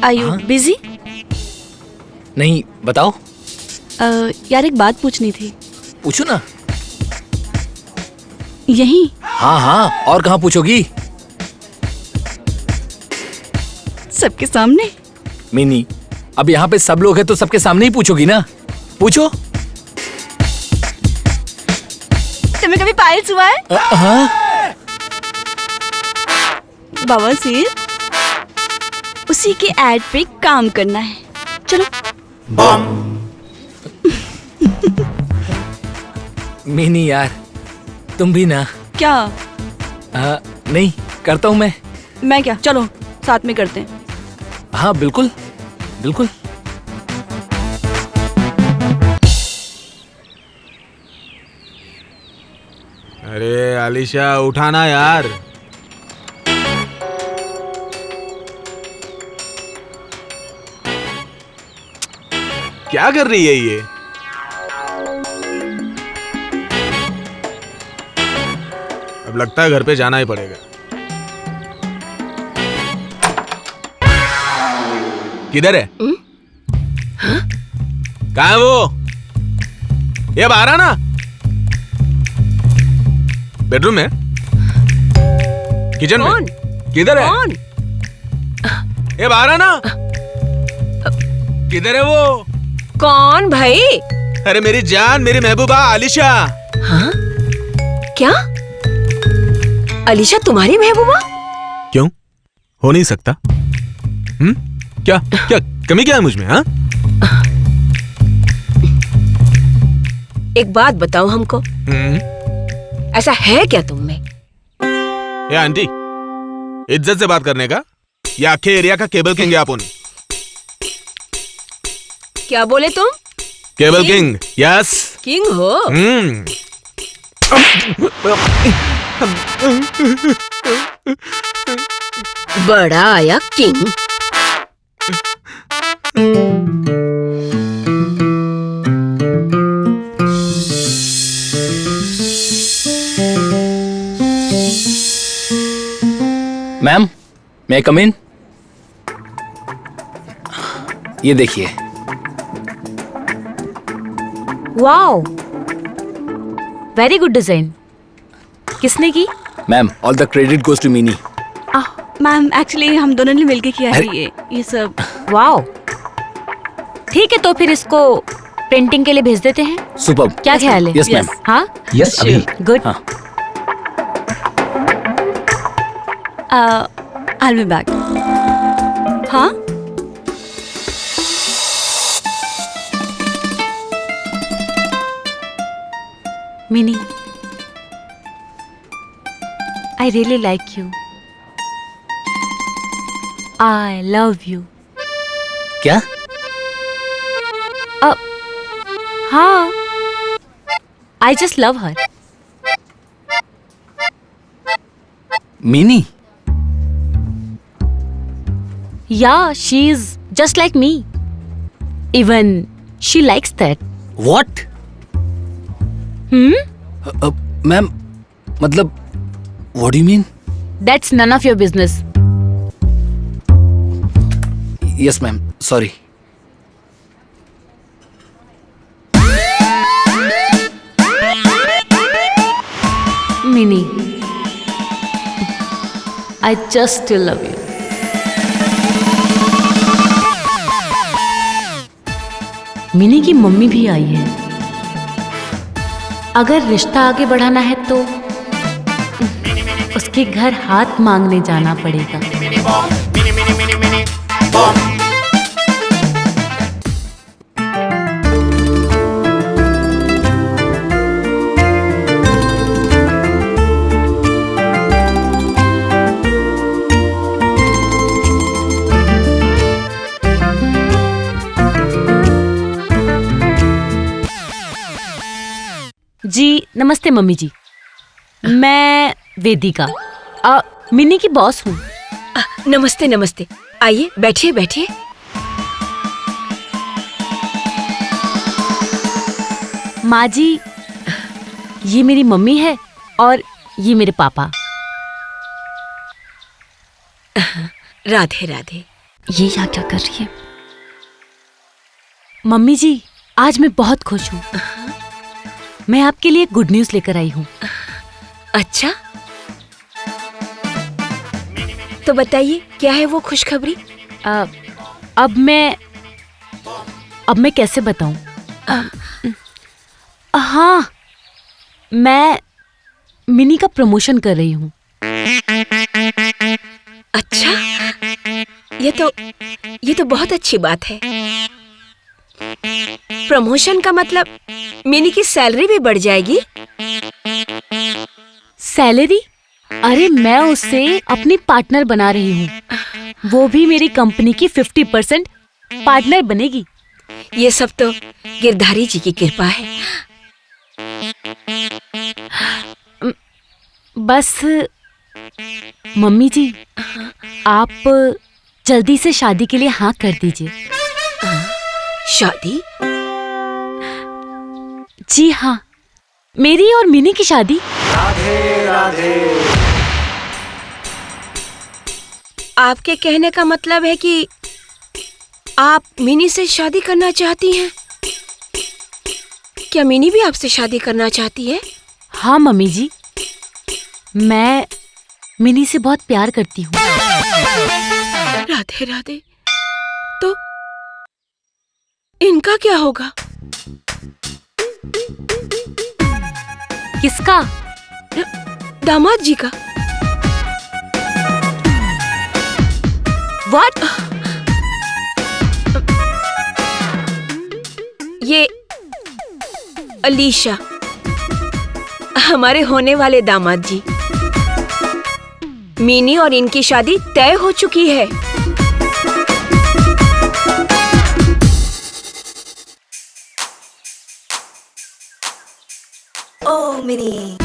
are you busy? नहीं, बताओ। यार एक बात पूछनी थी। पूछो ना। यहीं? हाँ हाँ, और कहाँ पूछोगी? सबके सामने। मिनी, अब यहाँ पे सब लोग हैं तो सबके सामने ही पूछोगी ना, पूछो। तुम्हें कभी पाइल्स हुआ है? हाँ। बाबा सिर, उसी के एड पे काम करना है, चलो। मिनी यार, तुम भी ना। क्या? नहीं, करता हूँ मैं क्या? चलो साथ में करते हैं। हाँ बिल्कुल बिल्कुल। अरे आलिशा, उठाना यार। क्या कर रही है ये? अब लगता है घर पे जाना ही पड़ेगा। किधर है? कहाँ है वो? ये बाहर आ ना। बेडरूम में? किचन में? किधर है? ये बाहर आ ना। किधर है वो? कौन भाई? अरे मेरी जान, मेरी महबूबा आलिशा। हाँ? क्या? अलीशा तुम्हारी महबूबा? क्यों? हो नहीं सकता? क्या क्या कमी क्या है मुझ में? हाँ? एक बात बताओ हमको, ऐसा है क्या तुम में? ये आंटी, इज्जत से बात करने का या आखे एरिया का केबल किंग है आप? क्या बोले तुम? Cable king. यस, किंग हो? बड़ा आया किंग। मैम, मैं कम इन? ये देखिए। Wow, very good design. किसने की? Ma'am, all the credit goes to Mini. Ma'am actually हम दोनों ने मिलके किया है ये सब। वाओ, ठीक है तो फिर इसको प्रिंटिंग के लिए भेज देते हैं। सुपर्ब। क्या ख्याल है? Yes ma'am. हाँ यस अभी। गुड। हाँ। I'll be back. हाँ? Mini, I really like you. I love you. क्या? हाँ, I just love her. मीनी? Yeah, she's just like me. Even she likes that. What? Ma'am, मतलब what do you mean? That's none of your business. Yes ma'am, sorry. Minnie, I just still love you. Mini की मम्मी भी आई है। अगर रिश्ता आगे बढ़ाना है तो उसके घर हाथ मांगने जाना पड़ेगा। जी नमस्ते मम्मी जी, मैं वेदिका मिनी की बॉस हूँ। नमस्ते नमस्ते, आइए बैठिए बैठिए। माँ जी, ये मेरी मम्मी है और ये मेरे पापा। राधे राधे। ये यहाँ क्या कर रही है? मम्मी जी, आज मैं बहुत खुश हूँ। मैं आपके लिए गुड न्यूज़ लेकर आई हूँ। अच्छा, तो बताइए क्या है वो खुशखबरी? अब मैं कैसे बताऊं? हाँ, मैं मिनी का प्रमोशन कर रही हूँ। अच्छा, ये तो बहुत अच्छी बात है। प्रमोशन का मतलब मिनी की सैलरी भी बढ़ जाएगी? सैलरी? अरे मैं उससे अपनी पार्टनर बना रही हूँ। वो भी मेरी कंपनी की 50% पार्टनर बनेगी। ये सब तो गिरधारी जी की कृपा है। बस मम्मी जी, आप जल्दी से शादी के लिए हाँ कर दीजिए। शादी? जी हाँ, मेरी और मिनी की शादी। राधे राधे। आपके कहने का मतलब है कि आप मिनी से शादी करना चाहती हैं? क्या मिनी भी आपसे शादी करना चाहती है? हाँ मम्मी जी, मैं मिनी से बहुत प्यार करती हूँ। राधे राधे। तो इनका क्या होगा? किसका? दामाद जी का। What? ये अलीशा, हमारे होने वाले दामाद जी। मिनी और इनकी शादी तय हो चुकी है। ओ मिनी।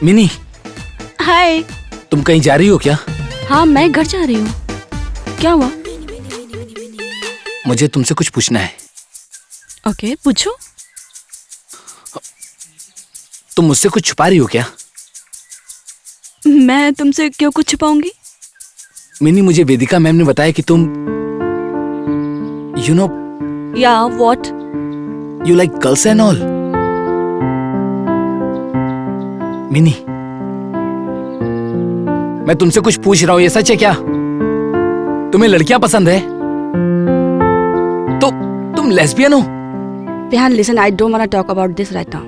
मिनी, हाय। तुम कहीं जा रही हो क्या? हाँ, मैं घर जा रही हूँ। क्या हुआ? मुझे तुमसे कुछ पूछना है। ओके, पूछो। तुम मुझसे कुछ छुपा रही हो क्या? मैं तुमसे क्यों कुछ छुपाऊंगी? मिनी, मुझे वेदिका मैम ने बताया कि तुम या what? You like girls and all. Mini, मैं तुमसे कुछ पूछ रहा हूं, ये सच है क्या? तुम्हें लड़कियां पसंद है? तो तुम लेस्बियन हो? Vihan, listen, I don't want to talk about this right now.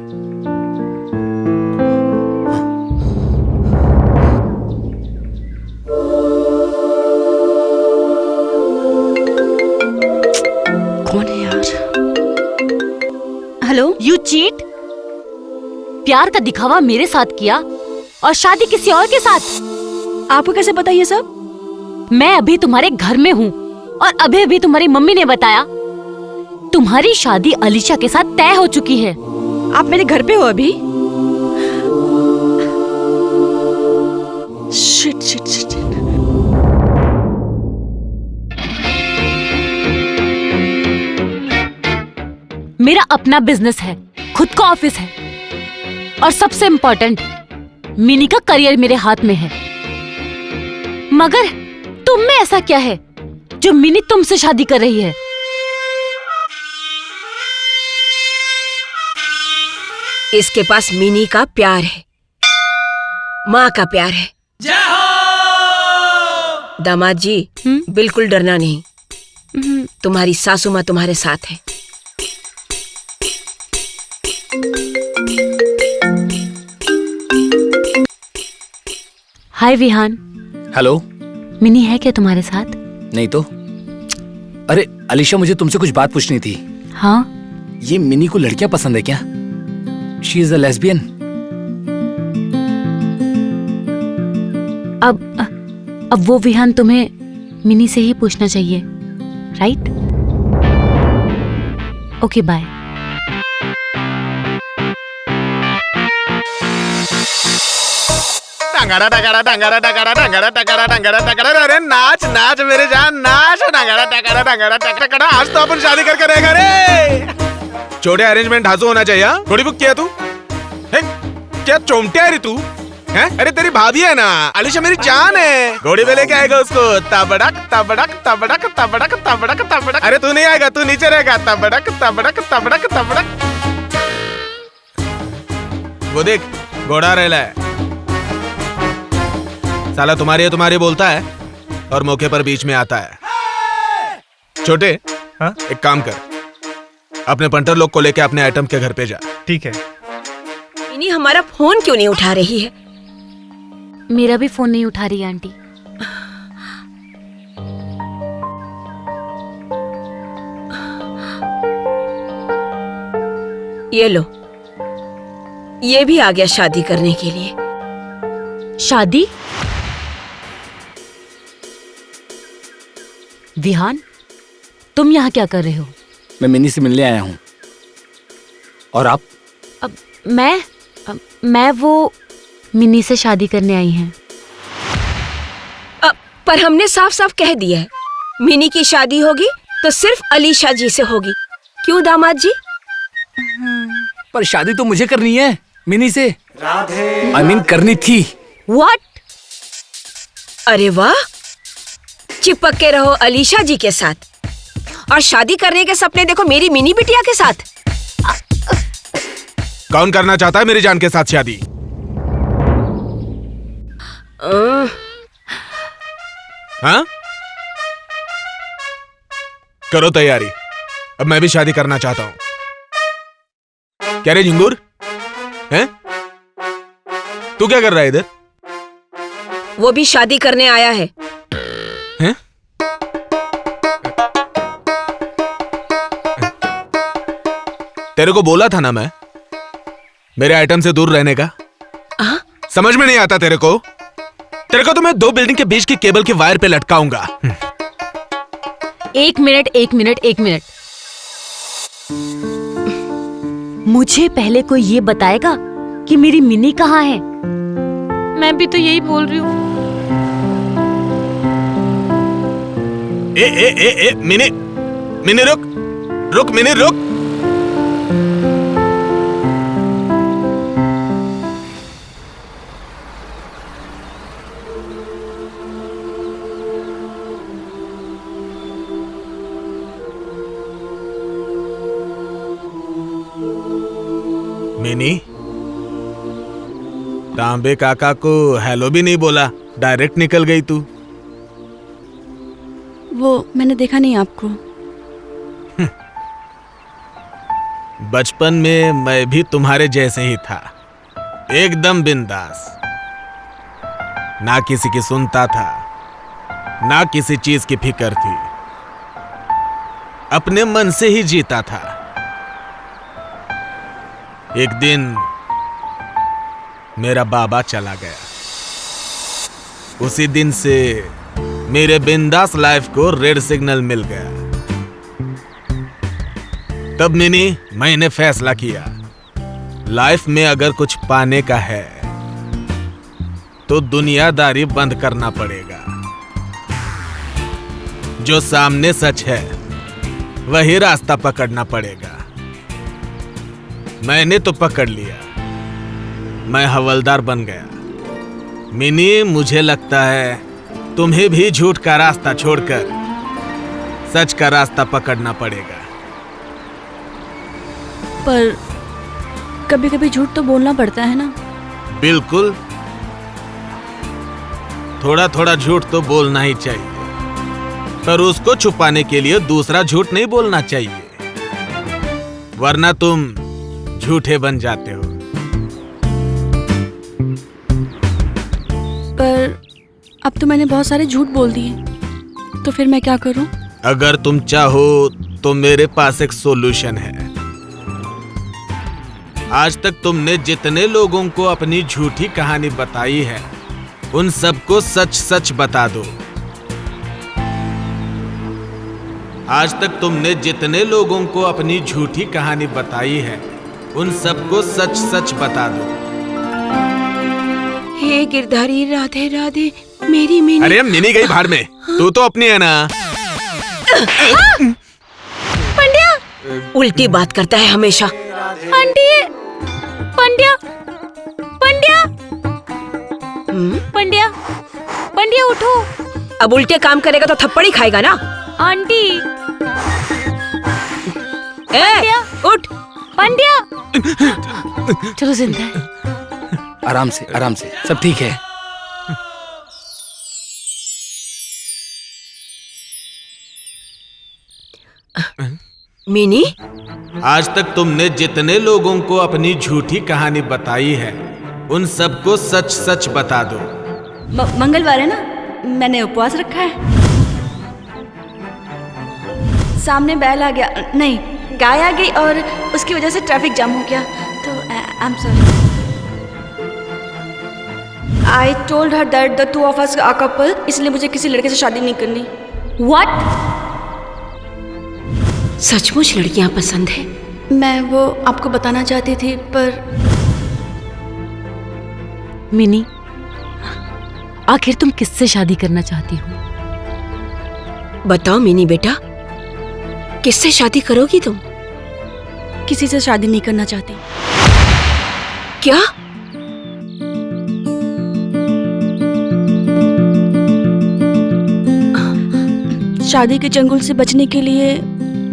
कौन है यार? हेलो? You cheat? प्यार का दिखावा मेरे साथ किया और शादी किसी और के साथ। आपको कैसे पता ये सब? मैं अभी तुम्हारे घर में हूँ और अभी तुम्हारी मम्मी ने बताया तुम्हारी शादी अलीशा के साथ तय हो चुकी है। आप मेरे घर पे हो अभी? Shit shit shit. मेरा अपना बिजनेस है, खुद का ऑफिस है और सबसे इम्पोर्टेंट मिनी का करियर मेरे हाथ में है। मगर तुम में ऐसा क्या है जो मिनी तुमसे शादी कर रही है? इसके पास मिनी का प्यार है, माँ का प्यार है। दामाद जी, बिल्कुल डरना नहीं, तुम्हारी सासू माँ तुम्हारे साथ है। हाय विहान। हेलो। मिनी है क्या तुम्हारे साथ? नहीं तो। अरे अलीशा, मुझे तुमसे कुछ बात पूछनी थी। हाँ? ये मिनी को लड़कियां पसंद है क्या? She is a lesbian. अब वो विहान तुम्हें मिनी से ही पूछना चाहिए, राइट? Okay bye. टंगड़ा टंगड़ा टंगड़ा टंगड़ा टंगड़ा टंगड़ा टंगड़ा टंगड़ा। अरे नाच नाच मेरे जान, नाच। टंगड़ा टंगड़ा टंगड़ा टंगड़ा। आज तो अपन शादी करके रहेगा रे। छोटे अरेंजमेंट हासू होना चाहिए। घोड़ी बुक किया तू? क्या चोमटे है रे तू? हैं? अरे तेरी भाभी है ना, अलीशा मेरी जान है। घोड़ी पे लेके आएगा उसको। तबड़क तबड़क तबड़क तबड़क तबड़क तबड़क। अरे तू नहीं आएगा, तू नीचे रहेगा। तबड़क तबड़क तबड़क तबड़क। वो देख, घोड़ा रहला है साला। तुम्हारी बोलता है और मौके पर बीच में आता है। छोटे, हाँ? एक काम कर, अपने पंटर लोग को लेके अपने आइटम के घर पे जा। ठीक है। मिनी हमारा फोन क्यों नहीं उठा रही है? मेरा भी फोन नहीं उठा रही है आंटी। ये लो, ये भी आ गया शादी करने के लिए। शादी? विहान, तुम यहाँ क्या कर रहे हो? मैं मिनी से मिलने आया हूँ। और आप? मैं वो मिनी से शादी करने आई हैं। पर हमने साफ साफ कह दिया है, मिनी की शादी होगी तो सिर्फ अलीशा जी से होगी। क्यों दामाद जी? पर शादी तो मुझे करनी है मिनी से। आई मीन करनी थी। व्हाट? अरे वाह, चिपक के रहो अलीशा जी के साथ और शादी करने के सपने देखो मेरी मिनी बिटिया के साथ। कौन करना चाहता है मेरी जान के साथ शादी? हाँ? करो तैयारी, अब मैं भी शादी करना चाहता हूं। क्या रे झिंगुर, हैं? तू क्या कर रहा है इधर? वो भी शादी करने आया है। हैं? तेरे को बोला था ना मैं, मेरे आइटम से दूर रहने का। समझ में नहीं आता तेरे को? तेरे को तो मैं 2 बिल्डिंग के बीच की केबल के वायर पे लटकाऊंगा। एक मिनट। मुझे पहले कोई ये बताएगा कि मेरी मिनी कहाँ है? मैं भी तो यही बोल रही हूँ। मिनी रुक मिनी रुक। मिनी, तांबे काका को हेलो भी नहीं बोला, डायरेक्ट निकल गई तू। वो मैंने देखा नहीं आपको। बचपन में मैं भी तुम्हारे जैसे ही था, एकदम बिंदास, ना किसी की सुनता था, ना किसी चीज की फिक्र थी, अपने मन से ही जीता था। एक दिन मेरा बाबा चला गया, उसी दिन से मेरे बिंदास लाइफ को रेड सिग्नल मिल गया। तब मैंने फैसला किया, लाइफ में अगर कुछ पाने का है तो दुनियादारी बंद करना पड़ेगा। जो सामने सच है वही रास्ता पकड़ना पड़ेगा। मैंने तो पकड़ लिया, मैं हवलदार बन गया। मिनी, मुझे लगता है तुम्हें भी झूठ का रास्ता छोड़कर सच का रास्ता पकड़ना पड़ेगा। पर कभी कभी झूठ तो बोलना पड़ता है ना। बिल्कुल, थोड़ा थोड़ा झूठ तो बोलना ही चाहिए, पर उसको छुपाने के लिए दूसरा झूठ नहीं बोलना चाहिए, वरना तुम झूठे बन जाते हो। पर अब तो मैंने बहुत सारे झूठ बोल दिए, तो फिर मैं क्या करूं? अगर तुम चाहो तो मेरे पास एक सॉल्यूशन है। आज तक तुमने जितने लोगों को अपनी झूठी कहानी बताई है, उन सबको सच सच बता दो। आज तक तुमने जितने लोगों को अपनी झूठी कहानी बताई है, उन सबको सच सच बता दो। हे गिरधारी, राधे राधे मेरी मिनी। अरे मिनी गई भाड़ में, तू तो अपनी है ना। पंड्या उल्टी बात करता है हमेशा। आंटी, पंड्या, पंड्या, पंड्या, पंड्या उठो। अब उल्टे काम करेगा तो थप्पड़ ही खाएगा ना। आंटी, ए, उठ। पंड्या, चलो जिंदा है। आराम से, आराम से, सब ठीक है। मिनी, आज तक तुमने जितने लोगों को अपनी झूठी कहानी बताई है, उन सबको सच सच बता दो। मंगलवार है ना, मैंने उपवास रखा है। सामने बैल आ गया, नहीं गाय आ गई और उसकी वजह से ट्रैफिक जाम हो गया, तो I am sorry. I told her that the two of us are couple, इसलिए मुझे किसी लड़के से शादी नहीं करनी। What? सचमुच लड़कियां पसंद है? मैं वो आपको बताना चाहती थी, पर मिनी, आखिर तुम किससे शादी करना चाहती हो? बताओ मिनी बेटा, किससे शादी करोगी तुम? किसी से शादी नहीं करना चाहती। क्या? शादी के चंगुल से बचने के लिए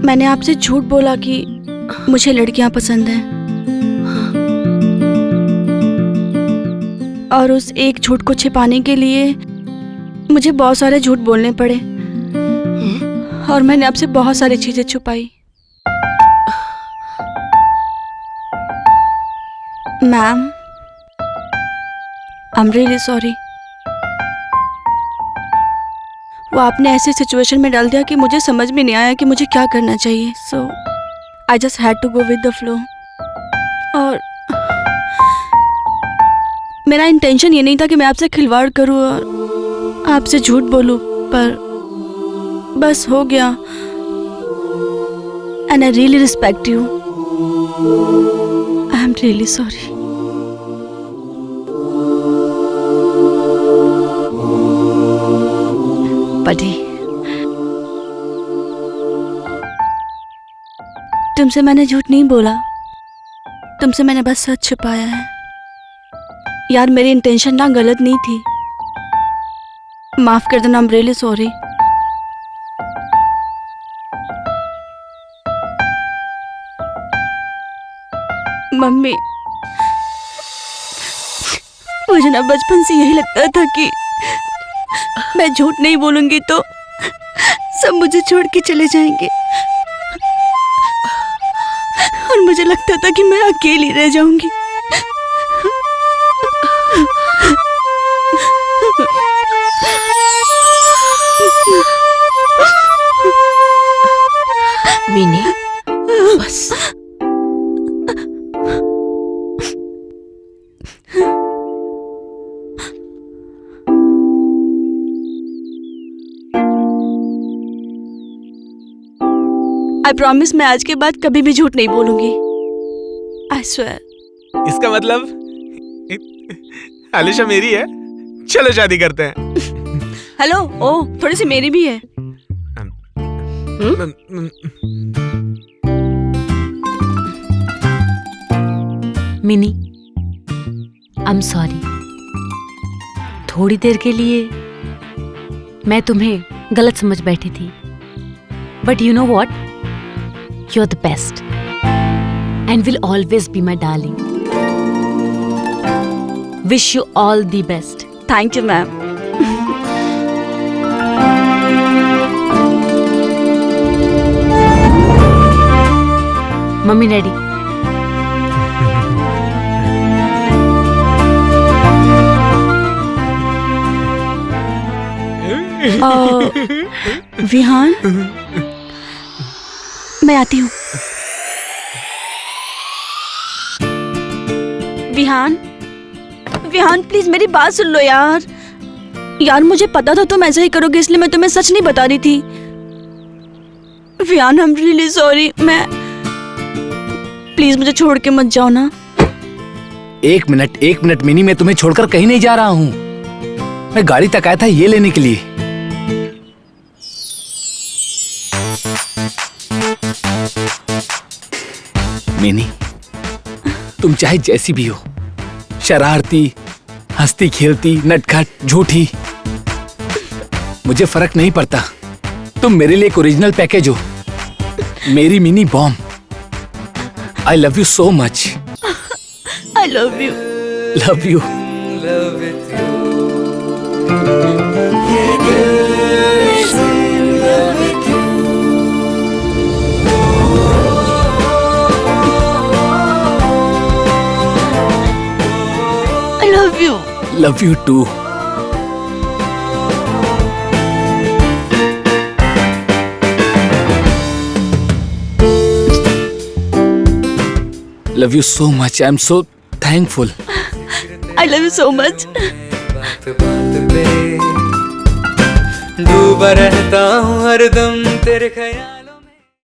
मैंने आपसे झूठ बोला कि मुझे लड़कियां पसंद हैं, और उस एक झूठ को छिपाने के लिए मुझे बहुत सारे झूठ बोलने पड़े, और मैंने आपसे बहुत सारी चीजें छुपाई। Ma'am, I am really sorry. वो आपने ऐसी सिचुएशन में डाल दिया कि मुझे समझ में नहीं आया कि मुझे क्या करना चाहिए, so I just had to go with the flow. और मेरा इंटेंशन ये नहीं था कि मैं आपसे खिलवाड़ करूं और आपसे झूठ बोलूं, पर बस हो गया। And I really respect you. I am really sorry. बड़ी, तुमसे मैंने झूठ नहीं बोला, तुमसे मैंने बस सच छुपाया है। यार, मेरी इंटेंशन ना गलत नहीं थी, माफ कर देना। आई एम रियली सॉरी। मम्मी, मुझे ना बचपन से यही लगता था कि मैं झूठ नहीं बोलूंगी तो सब मुझे छोड़ के चले जाएंगे, और मुझे लगता था कि मैं अकेली रह जाऊंगी। मिनी, बस। आई प्रॉमिस मैं आज के बाद कभी भी झूठ नहीं बोलूंगी। I swear. इसका मतलब आलिशा मेरी है। चलो शादी करते हैं। हेलो, ओ थोड़ी सी मेरी भी है। Mini, I am sorry. थोड़ी देर के लिए मैं तुम्हें गलत समझ बैठी थी, but you know what, you are the best and will always be my darling. Wish you all the best. Thank you ma'am. Mummy daddy, Vihaan, मैं आती हूँ। विहान, विहान प्लीज मेरी बात सुन लो यार। यार मुझे पता था तुम ऐसा ही करोगे, इसलिए मैं तुम्हें सच नहीं बता रही थी। Vihaan, I am really sorry. मैं प्लीज मुझे छोड़ के मत जाओ ना। एक मिनट मिनी, मैं तुम्हें छोड़कर कहीं नहीं जा रहा हूँ। मैं गाड़ी तक आया था ये लेने के लिए। मिनी, तुम चाहे जैसी भी हो, शरारती, हंसती खेलती, नटखट, झूठी, मुझे फर्क नहीं पड़ता। तुम मेरे लिए एक ओरिजिनल पैकेज हो, मेरी mini bomb. I love you so much. I love you. Love you. I love you. Love you too. Love you so much. I'm so thankful. I love you so much. बात बात पे डूबा रहता हूँ हरदम तेरे ख्याल